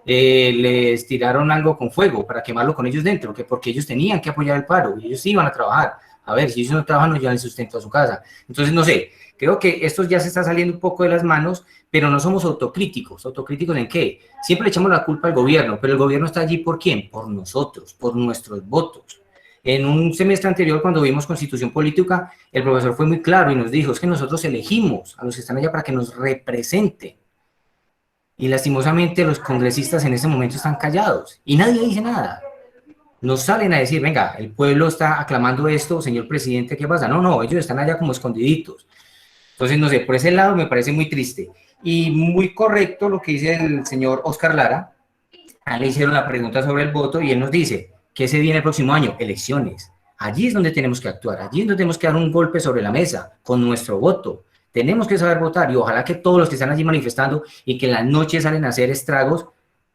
[SPEAKER 12] les tiraron algo con fuego para quemarlo con ellos dentro, porque ellos tenían que apoyar el paro y ellos iban a trabajar. A ver, si ellos no trabajan, no llevan el sustento a su casa. Entonces, no sé, creo que esto ya se está saliendo un poco de las manos, pero no somos autocríticos. ¿Autocríticos en qué? Siempre le echamos la culpa al gobierno, pero el gobierno está allí ¿por quién? Por nosotros, por nuestros votos. En un semestre anterior, cuando vimos Constitución Política, el profesor fue muy claro y nos dijo, es que nosotros elegimos a los que están allá para que nos representen. Y lastimosamente los congresistas en este momento están callados y nadie dice nada. No salen a decir, venga, el pueblo está aclamando esto, señor presidente, ¿qué pasa? No, ellos están allá como escondiditos. Entonces, no sé, por ese lado me parece muy triste. Y muy correcto lo que dice el señor Oscar Lara. A él le hicieron la pregunta sobre el voto y él nos dice, ¿qué se viene el próximo año? Elecciones. Allí es donde tenemos que actuar, allí es donde tenemos que dar un golpe sobre la mesa con nuestro voto. Tenemos que saber votar y ojalá que todos los que están allí manifestando y que en la noche salen a hacer estragos,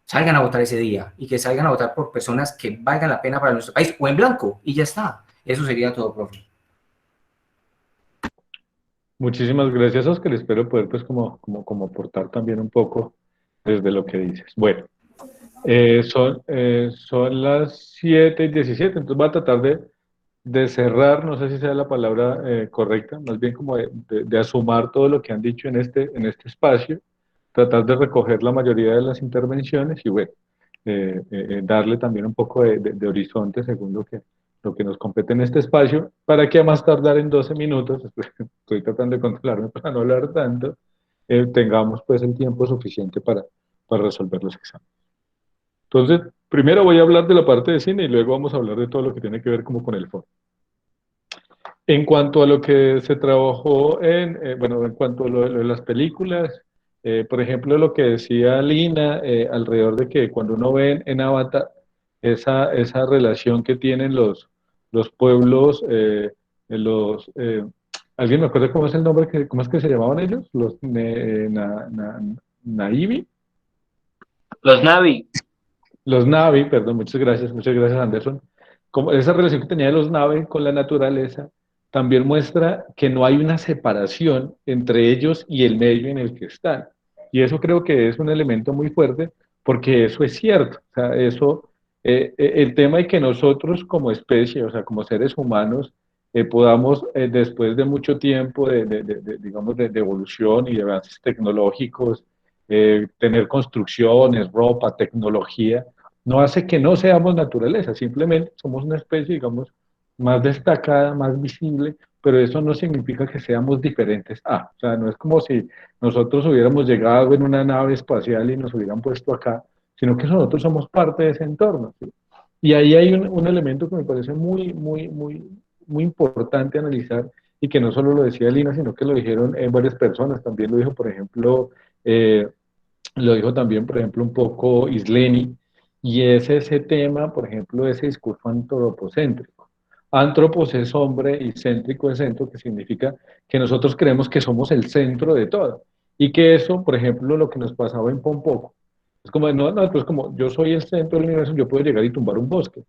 [SPEAKER 12] salgan a votar ese día y que salgan a votar por personas que valgan la pena para nuestro país o en blanco y ya está. Eso sería todo, profe.
[SPEAKER 1] Muchísimas gracias, Oscar. Espero poder pues como aportar también un poco desde lo que dices. Bueno, son las 7:17, entonces voy a tratar de cerrar, no sé si sea la palabra correcta, más bien como de asumar todo lo que han dicho en este espacio, tratar de recoger la mayoría de las intervenciones y bueno, darle también un poco de horizonte según lo que nos compete en este espacio, para que a más tardar en 12 minutos, estoy tratando de controlarme para no hablar tanto, tengamos pues el tiempo suficiente para resolver los exámenes. Entonces, primero voy a hablar de la parte de cine y luego vamos a hablar de todo lo que tiene que ver como con el foro. En cuanto a lo que se trabajó en cuanto a lo de las películas, por ejemplo, lo que decía Lina, alrededor de que cuando uno ve en Avatar esa relación que tienen los pueblos, ¿alguien me acuerda cómo es el nombre, cómo es que se llamaban ellos? Los Naivi.
[SPEAKER 13] Los Navi.
[SPEAKER 1] Los Navi, perdón, muchas gracias Anderson. Como esa relación que tenía los Navi con la naturaleza, también muestra que no hay una separación entre ellos y el medio en el que están. Y eso creo que es un elemento muy fuerte, porque eso es cierto. O sea, el tema de que nosotros como especie, o sea, como seres humanos, podamos, después de mucho tiempo digamos, de evolución y de avances tecnológicos, tener construcciones, ropa, tecnología, no hace que no seamos naturaleza, simplemente somos una especie, digamos, más destacada, más visible, pero eso no significa que seamos diferentes a, o sea, no es como si nosotros hubiéramos llegado en una nave espacial y nos hubieran puesto acá, sino que nosotros somos parte de ese entorno, ¿sí? Y ahí hay un elemento que me parece muy importante analizar y que no solo lo decía Lina, sino que lo dijeron varias personas, también lo dijo, por ejemplo, lo dijo también, por ejemplo, un poco Isleni, y es ese tema, por ejemplo, ese discurso antropocéntrico. Antropos es hombre y céntrico es centro, que significa que nosotros creemos que somos el centro de todo. Y que eso, por ejemplo, lo que nos pasaba en Pompoco, es como, no, pues como yo soy el centro del universo, yo puedo llegar y tumbar un bosque.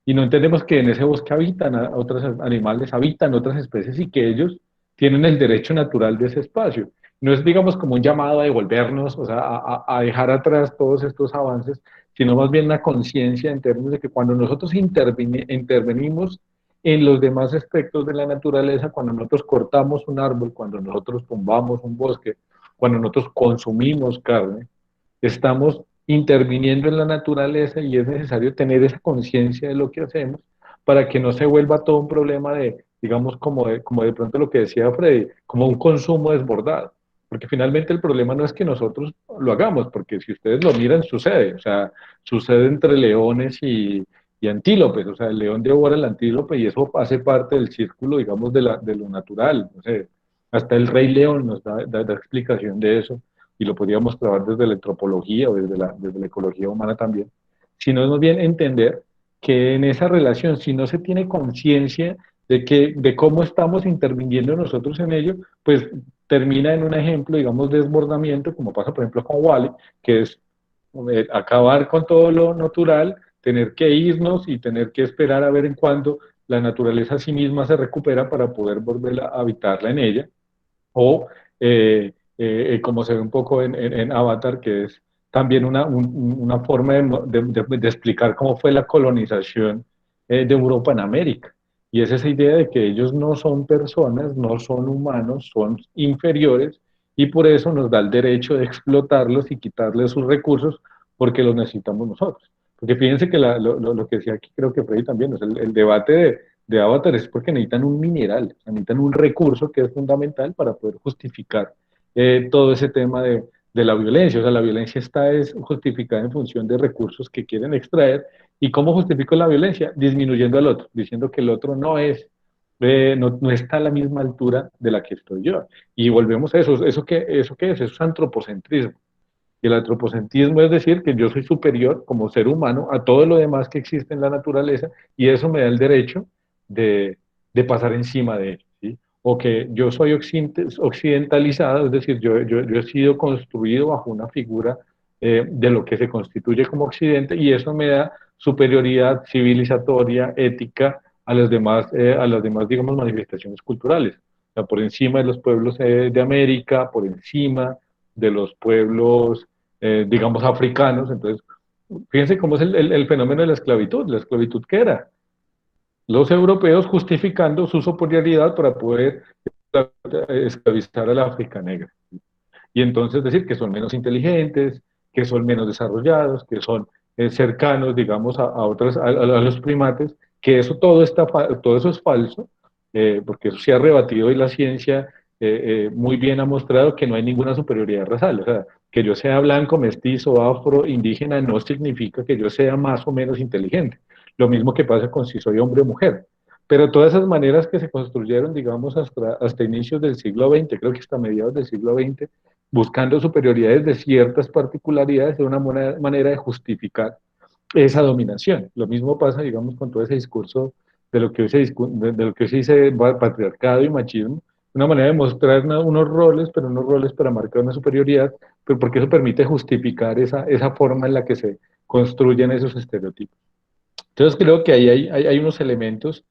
[SPEAKER 1] Y no entendemos que en ese bosque habitan otros animales, habitan otras especies y que ellos tienen el derecho natural de ese espacio. No es, digamos, como un llamado a devolvernos, o sea, a dejar atrás todos estos avances, sino más bien una conciencia en términos de que cuando nosotros intervenimos en los demás aspectos de la naturaleza, cuando nosotros cortamos un árbol, cuando nosotros tumbamos un bosque, cuando nosotros consumimos carne, estamos interviniendo en la naturaleza y es necesario tener esa conciencia de lo que hacemos para que no se vuelva todo un problema de, digamos, como de pronto lo que decía Freddy, como un consumo desbordado. Porque finalmente el problema no es que nosotros lo hagamos, porque si ustedes lo miran, sucede. O sea, sucede entre leones y antílopes. O sea, el león devora al antílope y eso hace parte del círculo, digamos, de lo natural. O sea, hasta el Rey León nos da explicación de eso y lo podríamos trabajar desde la antropología o desde la ecología humana también, sino es más bien entender que en esa relación, si no se tiene conciencia de cómo estamos interviniendo nosotros en ello, pues termina en un ejemplo, digamos, de desbordamiento, como pasa, por ejemplo, con Wall-E, que es acabar con todo lo natural, tener que irnos y tener que esperar a ver en cuándo la naturaleza a sí misma se recupera para poder volver a habitarla en ella, o como se ve un poco en Avatar, que es también una forma de explicar cómo fue la colonización de Europa en América. Y es esa idea de que ellos no son personas, no son humanos, son inferiores, y por eso nos da el derecho de explotarlos y quitarles sus recursos, porque los necesitamos nosotros. Porque fíjense que lo que decía aquí, creo que Freddy también, o sea, el debate de Avatar es porque necesitan un mineral, necesitan un recurso que es fundamental para poder justificar todo ese tema de la violencia. O sea, la violencia es justificada en función de recursos que quieren extraer. ¿Y cómo justifico la violencia? Disminuyendo al otro, diciendo que el otro no está a la misma altura de la que estoy yo. Y volvemos a eso. ¿Eso qué es? Eso es antropocentrismo. Y el antropocentrismo es decir que yo soy superior como ser humano a todo lo demás que existe en la naturaleza y eso me da el derecho de pasar encima de ello, ¿sí? O que yo soy occidentalizado, es decir, yo he sido construido bajo una figura de lo que se constituye como occidente y eso me da superioridad civilizatoria, ética a las demás, digamos, manifestaciones culturales. O sea, por encima de los pueblos de América, por encima de los pueblos, digamos, africanos. Entonces, fíjense cómo es el fenómeno de la esclavitud. ¿La esclavitud qué era? Los europeos justificando su superioridad para poder esclavizar a la África negra. Y entonces decir que son menos inteligentes, que son menos desarrollados, que son cercanos, digamos, a los primates, que eso todo eso es falso, porque eso se ha rebatido y la ciencia muy bien ha mostrado que no hay ninguna superioridad racial. O sea, que yo sea blanco, mestizo, afro, indígena, no significa que yo sea más o menos inteligente. Lo mismo que pasa con si soy hombre o mujer. Pero todas esas maneras que se construyeron, digamos, hasta inicios del siglo XX, creo que hasta mediados del siglo XX, buscando superioridades de ciertas particularidades, de una manera de justificar esa dominación. Lo mismo pasa, digamos, con todo ese discurso de lo que hoy se dice patriarcado y machismo, una manera de mostrar unos roles, pero unos roles para marcar una superioridad, pero porque eso permite justificar esa forma en la que se construyen esos estereotipos. Entonces creo que ahí hay unos elementos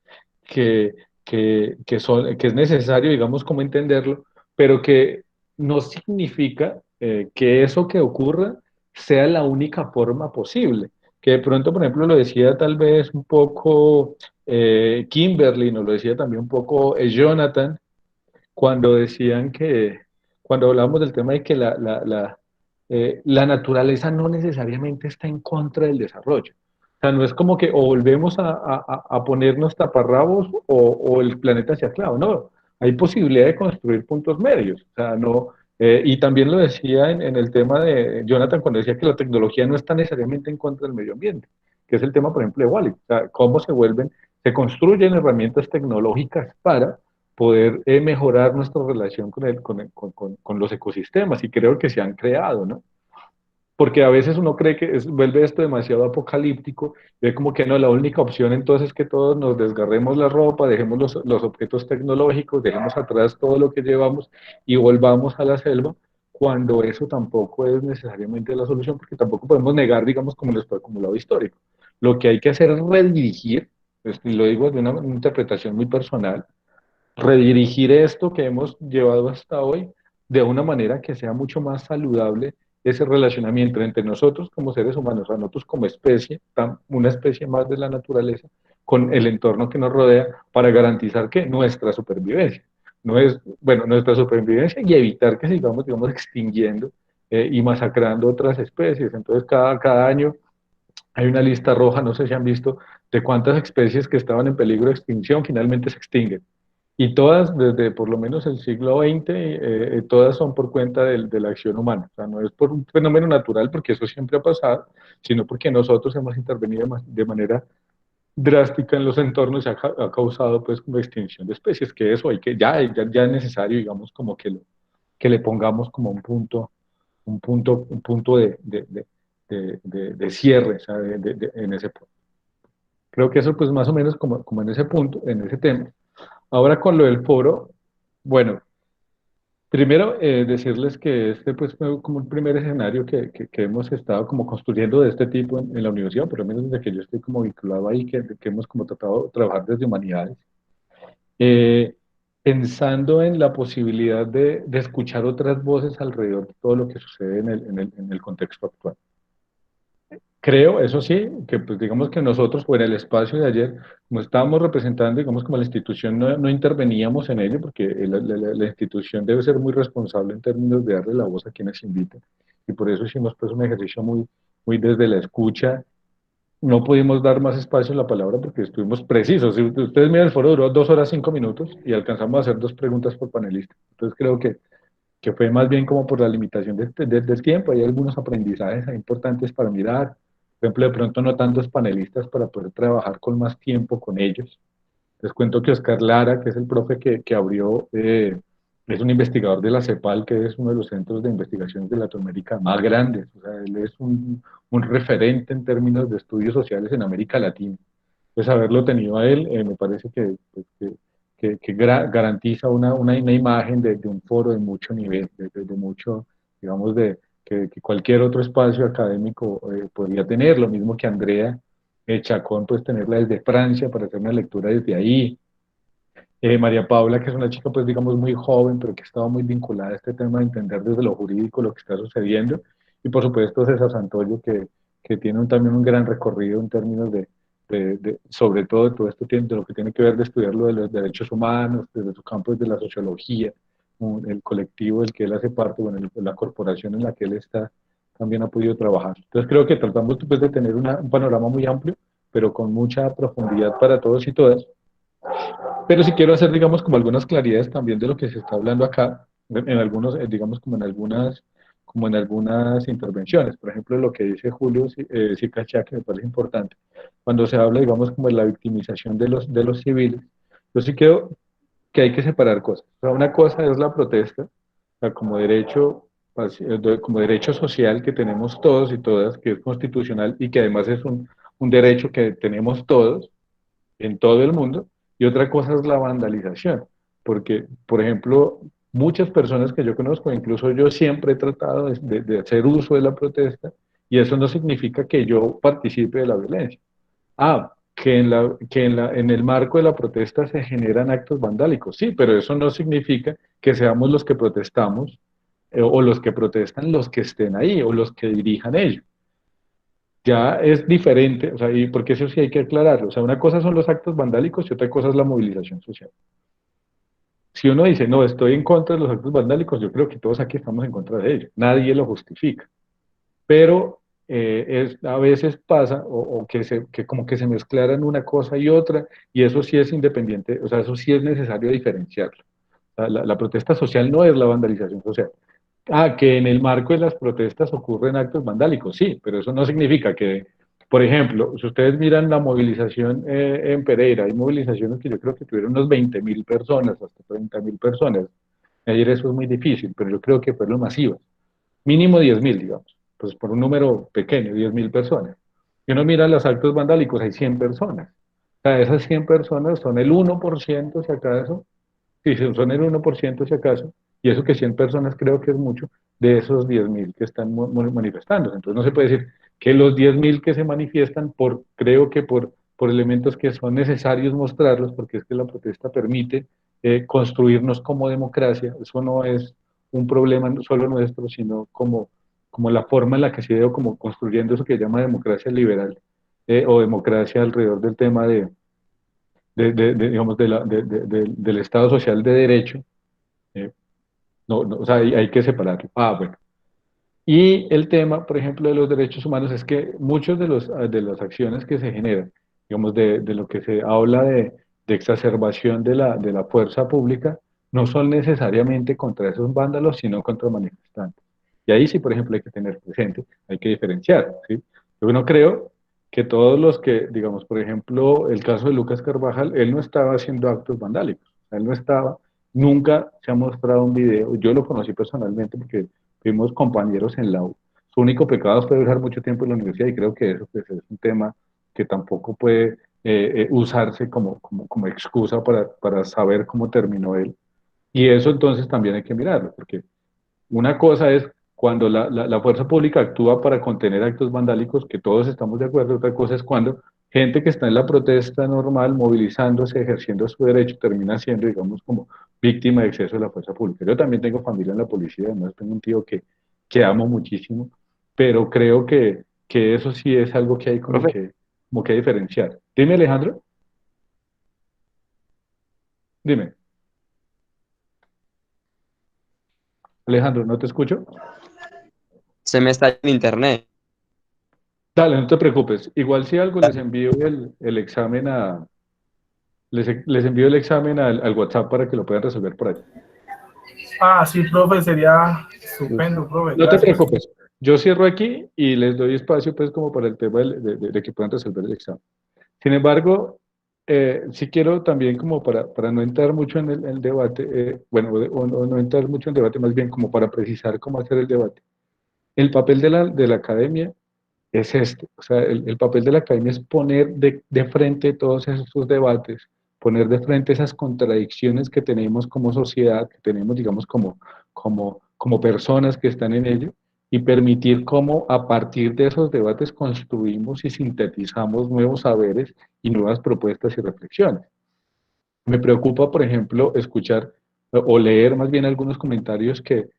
[SPEAKER 1] que, que es necesario, digamos, como entenderlo, pero que no significa que eso que ocurra sea la única forma posible. Que de pronto, por ejemplo, lo decía tal vez un poco Kimberly, nos lo decía también un poco Jonathan, cuando decían cuando hablábamos del tema de que la naturaleza no necesariamente está en contra del desarrollo. O sea, no es como que o volvemos a ponernos taparrabos o el planeta se acaba, no. Hay posibilidad de construir puntos medios. O sea, no, y también lo decía en el tema de Jonathan cuando decía que la tecnología no está necesariamente en contra del medio ambiente, que es el tema, por ejemplo, de Wall-E. O sea, cómo se construyen herramientas tecnológicas para poder mejorar nuestra relación con los ecosistemas, y creo que se han creado, ¿no? Porque a veces uno cree que vuelve esto demasiado apocalíptico, ve como que no, la única opción entonces es que todos nos desgarremos la ropa, dejemos los objetos tecnológicos, dejemos atrás todo lo que llevamos y volvamos a la selva, cuando eso tampoco es necesariamente la solución, porque tampoco podemos negar, digamos, como nuestro acumulado histórico. Lo que hay que hacer es redirigir, y lo digo de una interpretación muy personal, redirigir esto que hemos llevado hasta hoy de una manera que sea mucho más saludable ese relacionamiento entre nosotros como seres humanos, o sea, nosotros como especie, una especie más de la naturaleza, con el entorno que nos rodea, para garantizar que nuestra supervivencia, no es, bueno, nuestra supervivencia y evitar que sigamos, digamos, extinguiendo y masacrando otras especies. Entonces, cada año hay una lista roja, no sé si han visto, de cuántas especies que estaban en peligro de extinción finalmente se extinguen. Y todas, desde por lo menos el siglo XX, todas son por cuenta de la acción humana. O sea, no es por un fenómeno natural, porque eso siempre ha pasado, sino porque nosotros hemos intervenido de manera drástica en los entornos y ha causado pues como extinción de especies, que eso hay que, ya es necesario, digamos, como que le pongamos como un punto de cierre, ¿sabe? En ese punto. Creo que eso pues más o menos como en ese punto, en ese tema. Ahora con lo del foro, bueno, primero decirles que este pues fue como el primer escenario que hemos estado como construyendo de este tipo en la universidad, por lo menos desde que yo estoy como vinculado ahí, que hemos como tratado de trabajar desde humanidades, eh, pensando en la posibilidad de escuchar otras voces alrededor de todo lo que sucede en el contexto actual. Creo, eso sí, que pues digamos que nosotros, o en el espacio de ayer, como estábamos representando, digamos como la institución no interveníamos en ello, porque la institución debe ser muy responsable en términos de darle la voz a quienes invitan, y por eso hicimos pues un ejercicio muy desde la escucha. No pudimos dar más espacio a la palabra porque estuvimos precisos. Si ustedes miran, el foro duró 2 horas 5 minutos y alcanzamos a hacer 2 preguntas por panelista. Entonces creo que fue más bien como por la limitación del tiempo. Hay algunos aprendizajes importantes para mirar. Por ejemplo, de pronto no tantos panelistas para poder trabajar con más tiempo con ellos. Les cuento que Oscar Lara, que es el profe que abrió, es un investigador de la CEPAL, que es uno de los centros de investigación de Latinoamérica más grandes. O sea, él es un referente en términos de estudios sociales en América Latina. Pues haberlo tenido a él, me parece que garantiza una imagen de un foro de mucho nivel, de mucho, digamos, que cualquier otro espacio académico podría tener, lo mismo que Andrea Chacón, pues tenerla desde Francia para hacer una lectura desde ahí. María Paula, que es una chica, pues digamos, muy joven, pero que estaba muy vinculada a este tema de entender desde lo jurídico lo que está sucediendo. Y por supuesto César Santoyo, que tiene también un gran recorrido en términos sobre todo esto de lo que tiene que ver de estudiar lo de los derechos humanos, desde su campo de la sociología, el colectivo del que él hace parte, bueno, la corporación en la que él está, también ha podido trabajar. Entonces creo que tratamos pues, de tener un panorama muy amplio, pero con mucha profundidad para todos y todas. Pero sí quiero hacer, digamos, como algunas claridades también de lo que se está hablando acá, en algunos, digamos, como en algunas intervenciones. Por ejemplo, lo que dice Julio Sicachá, que me parece importante. Cuando se habla, digamos, como de la victimización de los civiles, yo sí creo que hay que separar cosas. O sea, una cosa es la protesta, o sea, como derecho social que tenemos todos y todas, que es constitucional y que además es un derecho que tenemos todos en todo el mundo, y otra cosa es la vandalización, porque, por ejemplo, muchas personas que yo conozco, incluso yo siempre he tratado de hacer uso de la protesta, y eso no significa que yo participe de la violencia. En el marco de la protesta se generan actos vandálicos, sí, pero eso no significa que seamos los que protestamos, o los que protestan los que estén ahí, o los que dirijan ello. Ya es diferente, o sea, y porque eso sí hay que aclararlo. O sea, una cosa son los actos vandálicos y otra cosa es la movilización social. Si uno dice, no, estoy en contra de los actos vandálicos, yo creo que todos aquí estamos en contra de ellos. Nadie lo justifica. Pero a veces pasa, o que como que se mezclaran una cosa y otra, y eso sí es independiente, o sea, eso sí es necesario diferenciarlo. La protesta social no es la vandalización social. Que en el marco de las protestas ocurren actos vandálicos, sí, pero eso no significa que, por ejemplo, si ustedes miran la movilización en Pereira, hay movilizaciones que yo creo que tuvieron unos 20.000 personas, hasta 30.000 personas. Ayer eso es muy difícil, pero yo creo que fueron masivas. Mínimo 10.000, digamos, pues por un número pequeño, 10.000 personas. Y uno mira los actos vandálicos, hay 100 personas. O sea, esas 100 personas son el 1%, si acaso, sí, son el 1% si acaso, y eso que 100 personas creo que es mucho, de esos 10.000 que están manifestándose. Entonces no se puede decir que los 10.000 que se manifiestan, creo que por elementos que son necesarios mostrarlos, porque es que la protesta permite construirnos como democracia. Eso no es un problema no solo nuestro, sino como la forma en la que se ha ido como construyendo eso que llama democracia liberal, o democracia alrededor del tema digamos, del Estado social de derecho. O sea, hay que separarlo. Bueno. Y el tema, por ejemplo, de los derechos humanos es que muchos de las acciones que se generan, digamos, de lo que se habla de exacerbación de la fuerza pública, no son necesariamente contra esos vándalos, sino contra manifestantes. Y ahí sí, por ejemplo, hay que tener presente, hay que diferenciar, ¿sí? Yo no creo que todos los que, digamos, por ejemplo, el caso de Lucas Carvajal, él no estaba haciendo actos vandálicos, él no estaba, nunca se ha mostrado un video, yo lo conocí personalmente porque fuimos compañeros en la U. Su único pecado fue durar mucho tiempo en la universidad y creo que eso pues, es un tema que tampoco puede usarse como excusa para saber cómo terminó él. Y eso entonces también hay que mirarlo, porque una cosa es cuando la fuerza pública actúa para contener actos vandálicos, que todos estamos de acuerdo, otra cosa es cuando gente que está en la protesta normal, movilizándose, ejerciendo su derecho, termina siendo, digamos, como víctima de exceso de la fuerza pública. Yo también tengo familia en la policía, además tengo un tío que amo muchísimo, pero creo que eso sí es algo que hay como que diferenciar. Dime, Alejandro. Dime. Alejandro, ¿no te escucho?
[SPEAKER 8] Se me está en internet.
[SPEAKER 1] Dale, no te preocupes. Igual si algo les envío el examen les envío el examen al WhatsApp para que lo puedan resolver por ahí.
[SPEAKER 10] Sí, profe, sería estupendo, profe.
[SPEAKER 1] No te
[SPEAKER 10] Gracias.
[SPEAKER 1] preocupes. Yo cierro aquí y les doy espacio pues como para el tema de que puedan resolver el examen. Sin embargo, sí quiero también como para no entrar mucho en el debate, bueno, o no entrar mucho en el debate, más bien como para precisar cómo hacer el debate. El papel de la academia es este, o sea, el papel de la academia es poner de frente todos esos debates, poner de frente esas contradicciones que tenemos como sociedad, que tenemos, digamos, como personas que están en ello, y permitir cómo a partir de esos debates construimos y sintetizamos nuevos saberes y nuevas propuestas y reflexiones. Me preocupa, por ejemplo, escuchar o leer más bien algunos comentarios que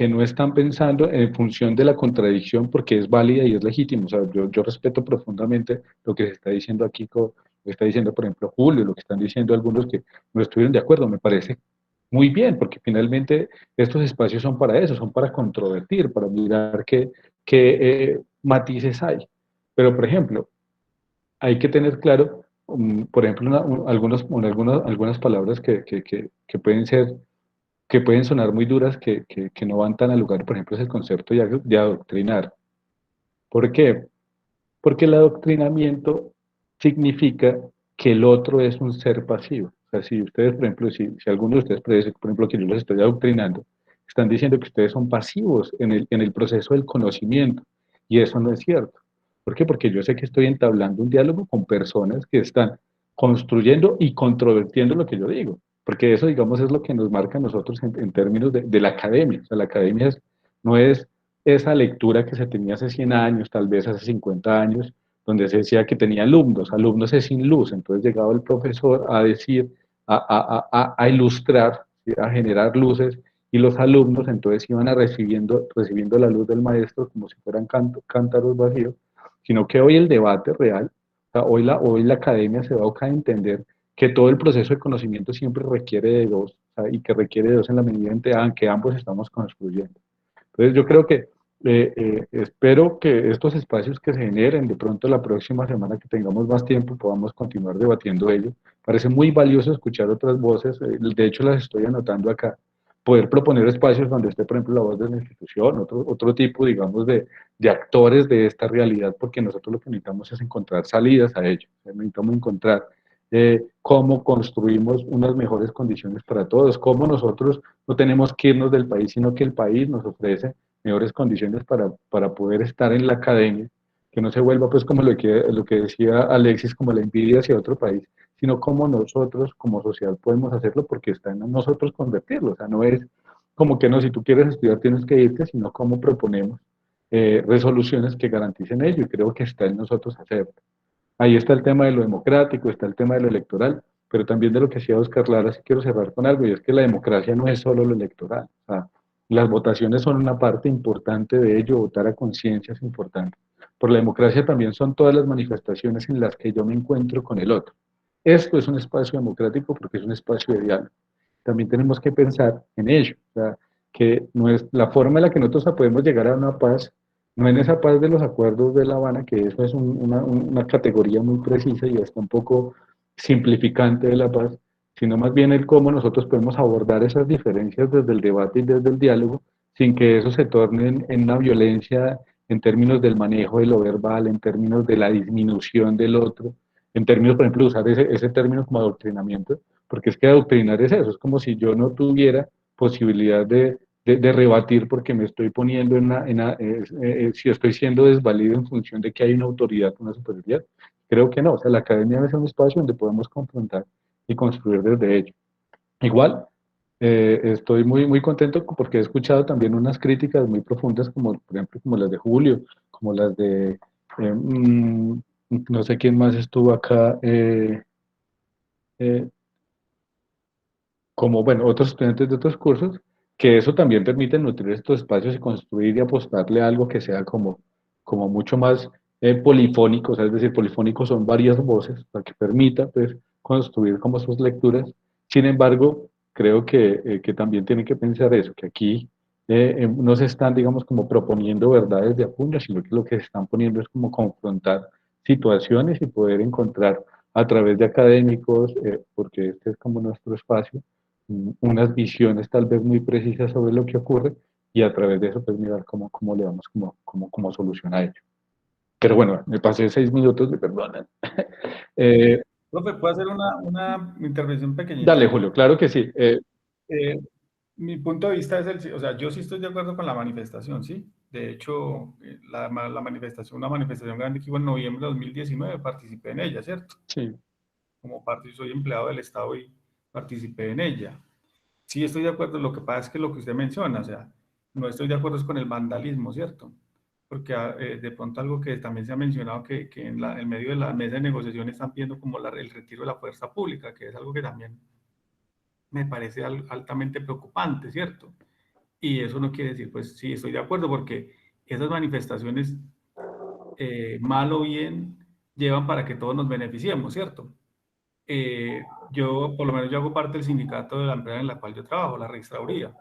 [SPEAKER 1] no están pensando en función de la contradicción porque es válida y es legítimo. O sea, yo respeto profundamente lo que se está diciendo aquí, lo que está diciendo, por ejemplo, Julio, lo que están diciendo algunos que no estuvieron de acuerdo. Me parece muy bien, porque finalmente estos espacios son para eso, son para controvertir, para mirar qué matices hay. Pero, por ejemplo, hay que tener claro, por ejemplo, algunas palabras que pueden sonar muy duras, que no van tan al lugar, por ejemplo, es el concepto de adoctrinar. ¿Por qué? Porque el adoctrinamiento significa que el otro es un ser pasivo. O sea, si ustedes, por ejemplo, si alguno de ustedes predicen, por ejemplo, que yo los estoy adoctrinando, están diciendo que ustedes son pasivos en el proceso del conocimiento, y eso no es cierto. ¿Por qué? Porque yo sé que estoy entablando un diálogo con personas que están construyendo y controvertiendo lo que yo digo, porque eso, digamos, es lo que nos marca a nosotros en términos de la academia. O sea, la academia no es esa lectura que se tenía hace 100 años, tal vez hace 50 años, donde se decía que tenía alumnos es sin luz, entonces llegaba el profesor a decir, a ilustrar, ¿sí? A generar luces, y los alumnos entonces iban recibiendo la luz del maestro como si fueran cántaros vacíos, sino que hoy el debate real, o sea, hoy la academia se va a entender que todo el proceso de conocimiento siempre requiere de dos, o sea, y que requiere de dos en la medida en que ambos estamos construyendo. Entonces yo creo que Espero que estos espacios que se generen, de pronto la próxima semana que tengamos más tiempo, podamos continuar debatiendo ello. Parece muy valioso escuchar otras voces, de hecho las estoy anotando acá, poder proponer espacios donde esté, por ejemplo, la voz de la institución, otro tipo, digamos, de actores de esta realidad, porque nosotros lo que necesitamos es encontrar salidas a ello, necesitamos encontrar cómo construimos unas mejores condiciones para todos, cómo nosotros no tenemos que irnos del país, sino que el país nos ofrece mejores condiciones para poder estar en la academia, que no se vuelva pues como lo que decía Alexis, como la envidia hacia otro país, sino como nosotros como sociedad podemos hacerlo porque está en nosotros convertirlo, o sea, no es como que no, si tú quieres estudiar tienes que irte, sino cómo proponemos resoluciones que garanticen ello, y creo que está en nosotros hacerlo. Ahí está el tema de lo democrático, está el tema de lo electoral, pero también de lo que decía Oscar Lara, sí quiero cerrar con algo, y es que la democracia no es solo lo electoral. O sea, las votaciones son una parte importante de ello, votar a conciencia es importante. Por la democracia también son todas las manifestaciones en las que yo me encuentro con el otro. Esto es un espacio democrático porque es un espacio de diálogo. También tenemos que pensar en ello, o sea, que no es la forma en la que nosotros podemos llegar a una paz, no en esa paz de los acuerdos de La Habana, que eso es una categoría muy precisa y hasta un poco simplificante de la paz, sino más bien el cómo nosotros podemos abordar esas diferencias desde el debate y desde el diálogo, sin que eso se torne en una violencia en términos del manejo de lo verbal, en términos de la disminución del otro, en términos, por ejemplo, de usar ese término como adoctrinamiento, porque es que adoctrinar es eso, es como si yo no tuviera posibilidad de rebatir porque me estoy poniendo si estoy siendo desvalido en función de que hay una autoridad, una superioridad. Creo que no, o sea, la academia debe ser un espacio donde podemos confrontar y construir desde ello. Igual, estoy muy contento porque he escuchado también unas críticas muy profundas, como por ejemplo como las de Julio, como las de, no sé quién más estuvo acá, eh, como, bueno, otros estudiantes de otros cursos, que eso también permite nutrir estos espacios y construir y apostarle a algo que sea como mucho más polifónico, o sea, es decir, polifónico son varias voces, para que permita, pues, construir como sus lecturas. Sin embargo, creo que también tienen que pensar eso, que aquí no se están, digamos, como proponiendo verdades de apuño, sino que lo que se están poniendo es como confrontar situaciones y poder encontrar a través de académicos, porque este es como nuestro espacio, unas visiones tal vez muy precisas sobre lo que ocurre y a través de eso pues mirar cómo le damos como solución a ello. Pero bueno, me pasé 6 minutos, me perdonan.
[SPEAKER 5] Profe, ¿puedo hacer una intervención pequeñita?
[SPEAKER 1] Dale, Julio, claro que sí.
[SPEAKER 5] Mi punto de vista es o sea, yo sí estoy de acuerdo con la manifestación, ¿sí? De hecho, la manifestación, una manifestación grande que hubo en noviembre de 2019, participé en ella, ¿cierto?
[SPEAKER 1] Sí.
[SPEAKER 5] Como parte, soy empleado del Estado y participé en ella. Sí estoy de acuerdo, lo que pasa es que lo que usted menciona, o sea, no estoy de acuerdo es con el vandalismo, ¿cierto? Porque de pronto algo que también se ha mencionado que en medio de la mesa de negociación están viendo como el retiro de la fuerza pública, que es algo que también me parece altamente preocupante, ¿cierto? Y eso no quiere decir, pues sí, estoy de acuerdo, porque esas manifestaciones, mal o bien, llevan para que todos nos beneficiemos, ¿cierto? Yo, por lo menos, yo hago parte del sindicato de la empresa en la cual yo trabajo, la registraduría.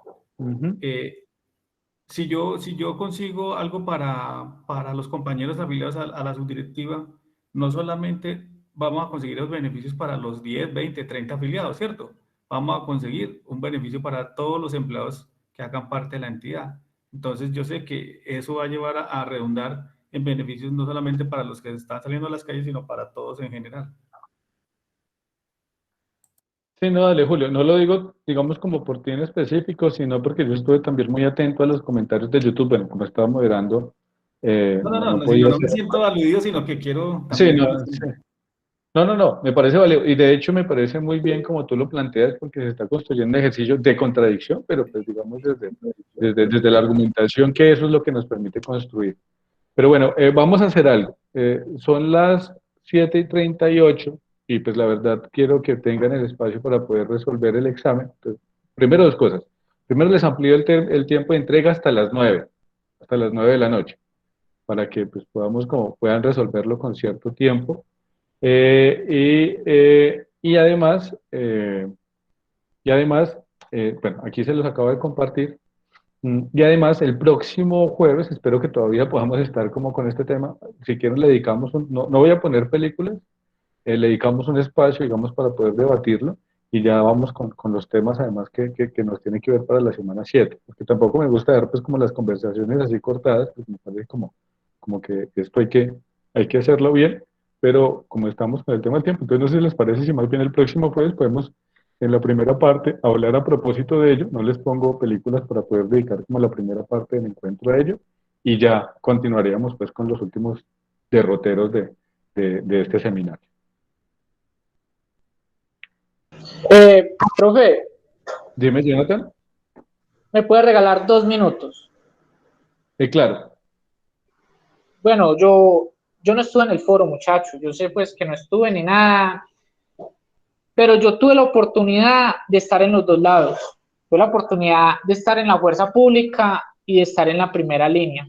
[SPEAKER 5] Si yo consigo algo para los compañeros afiliados a la subdirectiva, no solamente vamos a conseguir los beneficios para los 10, 20, 30 afiliados, ¿cierto? Vamos a conseguir un beneficio para todos los empleados que hagan parte de la entidad. Entonces, yo sé que eso va a llevar a redundar en beneficios no solamente para los que están saliendo a las calles, sino para todos en general.
[SPEAKER 1] Sí, no, dale, Julio, no lo digo, digamos, como por ti en específico, sino porque yo estuve también muy atento a los comentarios de YouTube, bueno, como estaba moderando, no
[SPEAKER 5] Si yo
[SPEAKER 1] podía
[SPEAKER 5] no me
[SPEAKER 1] ser.
[SPEAKER 5] siento aludido, sino que quiero
[SPEAKER 1] Sí,
[SPEAKER 5] también, pues,
[SPEAKER 1] no, sí. No, me parece válido, y de hecho me parece muy bien como tú lo planteas, porque se está construyendo un ejercicio de contradicción, pero pues digamos desde la argumentación, que eso es lo que nos permite construir. Pero bueno, vamos a hacer algo. Son las 7:38 y pues la verdad quiero que tengan el espacio para poder resolver el examen. Entonces, primero dos cosas. Primero les amplío el tiempo de entrega hasta las 9 de la noche, para que pues puedan resolverlo con cierto tiempo. Y además, bueno, aquí se los acabo de compartir. Y además, el próximo jueves, espero que todavía podamos estar como con este tema. Si quieren, le dedicamos no voy a poner películas, le dedicamos un espacio, digamos, para poder debatirlo y ya vamos con los temas, además, que nos tienen que ver para la semana 7, porque tampoco me gusta dar, pues, como las conversaciones así cortadas, pues me parece como que esto hay que hacerlo bien, pero como estamos con el tema del tiempo, entonces no sé si les parece si más bien el próximo jueves podemos en la primera parte hablar a propósito de ello, no les pongo películas para poder dedicar como la primera parte del encuentro a ello, y ya continuaríamos pues con los últimos derroteros de este seminario.
[SPEAKER 7] Profe,
[SPEAKER 1] Dime, Jonathan.
[SPEAKER 7] ¿me puede regalar 2 minutos?
[SPEAKER 1] Claro.
[SPEAKER 7] Bueno, yo no estuve en el foro, muchachos. Yo sé pues que no estuve ni nada, pero yo tuve la oportunidad de estar en los dos lados. Tuve la oportunidad de estar en la fuerza pública y de estar en la primera línea.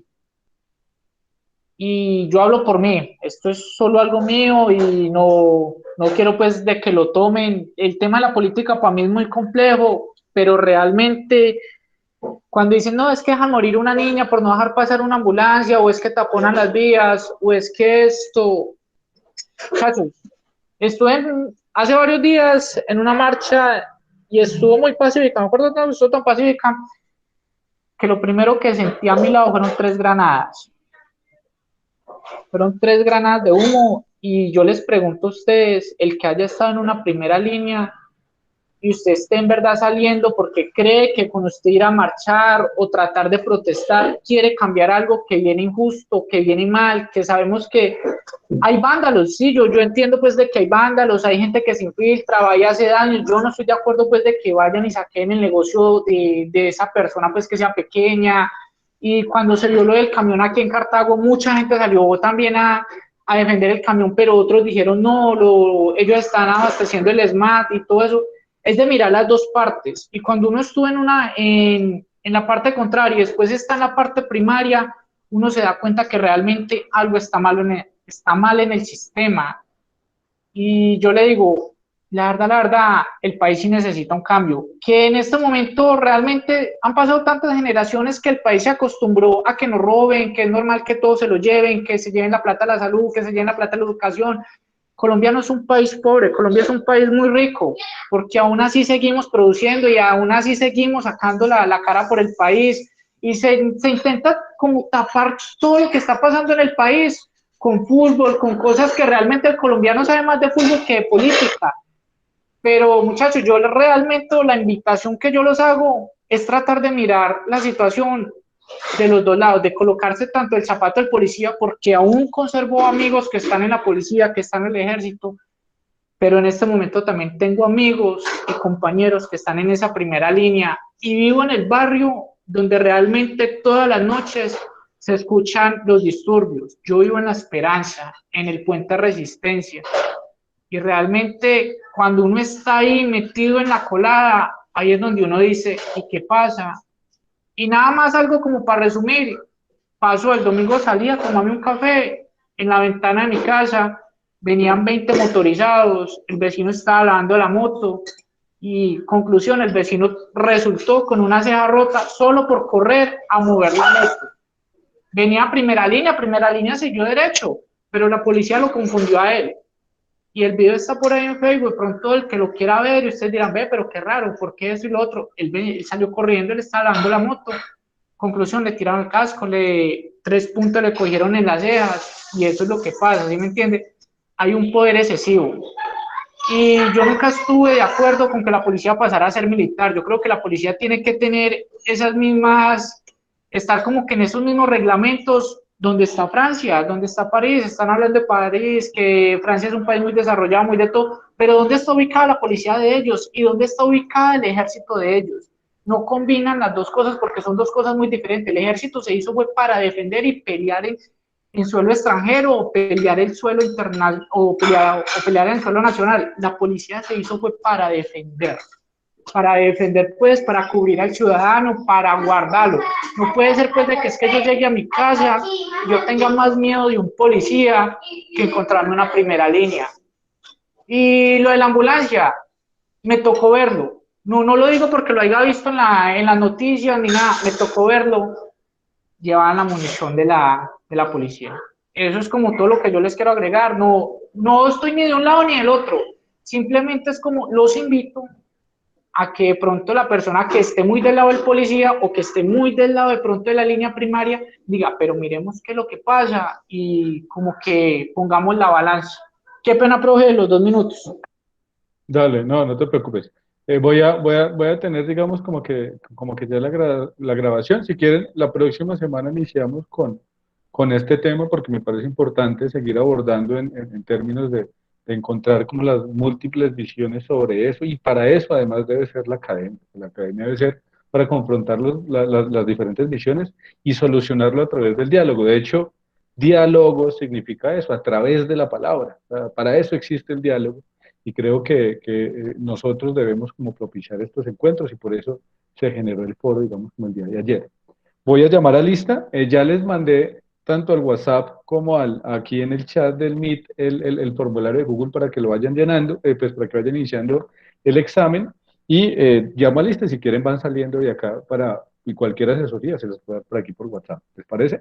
[SPEAKER 7] Y yo hablo por mí, esto es solo algo mío y no quiero pues de que lo tomen. El tema de la política para mí es muy complejo, pero realmente cuando dicen, no, es que dejan morir una niña por no dejar pasar una ambulancia, o es que taponan las vías, o es que esto, muchachos, estuve hace varios días en una marcha y estuvo muy pacífica, me acuerdo que estuvo tan pacífica que lo primero que sentí a mi lado fueron 3 granadas. Fueron 3 granadas de humo y yo les pregunto a ustedes, el que haya estado en una primera línea y usted esté en verdad saliendo porque cree que con usted ir a marchar o tratar de protestar quiere cambiar algo que viene injusto, que viene mal, que sabemos que hay vándalos, sí, yo entiendo pues de que hay vándalos, hay gente que se infiltra, vaya a hace daño, yo no estoy de acuerdo pues de que vayan y saquen el negocio de esa persona pues que sea pequeña. Y cuando se vio lo del camión aquí en Cartago, mucha gente salió también a defender el camión, pero otros dijeron no, ellos están abasteciendo el SMAT y todo eso. Es de mirar las dos partes. Y cuando uno estuvo en la parte contraria y después está en la parte primaria, uno se da cuenta que realmente algo está mal en el sistema. Y yo le digo, la verdad, el país sí necesita un cambio. Que en este momento realmente han pasado tantas generaciones que el país se acostumbró a que nos roben, que es normal que todos se lo lleven, que se lleven la plata a la salud, que se lleven la plata a la educación. Colombia no es un país pobre, Colombia es un país muy rico, porque aún así seguimos produciendo y aún así seguimos sacando la cara por el país y se intenta como tapar todo lo que está pasando en el país con fútbol, con cosas que realmente el colombiano sabe más de fútbol que de política. Pero muchachos, yo realmente la invitación que yo los hago es tratar de mirar la situación de los dos lados, de colocarse tanto el zapato del policía, porque aún conservo amigos que están en la policía, que están en el ejército, pero en este momento también tengo amigos y compañeros que están en esa primera línea y vivo en el barrio donde realmente todas las noches se escuchan los disturbios. Yo vivo en La Esperanza, en el Puente Resistencia, y realmente cuando uno está ahí metido en la colada, ahí es donde uno dice, ¿y qué pasa? Y nada más algo como para resumir, paso el domingo salía a tomarme un café en la ventana de mi casa, venían 20 motorizados, el vecino estaba lavando la moto y conclusión, el vecino resultó con una ceja rota solo por correr a mover la moto. Venía a primera línea siguió derecho, pero la policía lo confundió a él. Y el video está por ahí en Facebook, de pronto el que lo quiera ver y ustedes dirán, ve, pero qué raro, ¿por qué eso y lo otro? Él salió corriendo, le estaba lavando la moto, conclusión, le tiraron el casco, 3 puntos le cogieron en las cejas, y eso es lo que pasa, ¿sí me entiende? Hay un poder excesivo. Y yo nunca estuve de acuerdo con que la policía pasara a ser militar. Yo creo que la policía tiene que tener esas mismas, estar como que en esos mismos reglamentos donde está Francia, donde está París. Están hablando de París, que Francia es un país muy desarrollado, muy de todo, pero ¿dónde está ubicada la policía de ellos? ¿Y dónde está ubicada el ejército de ellos? No combinan las dos cosas porque son dos cosas muy diferentes. El ejército se hizo fue para defender y pelear en suelo extranjero o pelear el suelo internacional o pelear en el suelo nacional. La policía se hizo fue para defender pues, para cubrir al ciudadano, para guardarlo. No puede ser pues de que es que yo llegue a mi casa, yo tenga más miedo de un policía que encontrarme una primera línea. Y lo de la ambulancia, me tocó verlo. No, no lo digo porque lo haya visto en las noticias ni nada, me tocó verlo, llevaban la munición de la policía. Eso es como todo lo que yo les quiero agregar, no, no estoy ni de un lado ni del otro, simplemente es como los invito a que de pronto la persona que esté muy del lado del policía o que esté muy del lado de pronto de la línea primaria diga, pero miremos qué es lo que pasa y como que pongamos la balanza. Qué pena, profe, de los 2 minutos.
[SPEAKER 1] Dale, no, no te preocupes. Voy a tener, digamos, como que ya la grabación. Si quieren, la próxima semana iniciamos con este tema porque me parece importante seguir abordando en términos de encontrar como las múltiples visiones sobre eso. Y para eso, además, debe ser la academia. La academia debe ser para confrontar las diferentes visiones y solucionarlo a través del diálogo. De hecho, diálogo significa eso, a través de la palabra. O sea, para eso existe el diálogo y creo que nosotros debemos como propiciar estos encuentros y por eso se generó el foro, digamos, como el día de ayer. Voy a llamar a lista, ya les mandé tanto al WhatsApp como aquí en el chat del Meet el formulario de Google para que lo vayan llenando, pues para que vayan iniciando el examen y llamo a lista, si quieren van saliendo de acá para y cualquier asesoría se los puede dar por aquí por WhatsApp, ¿les parece?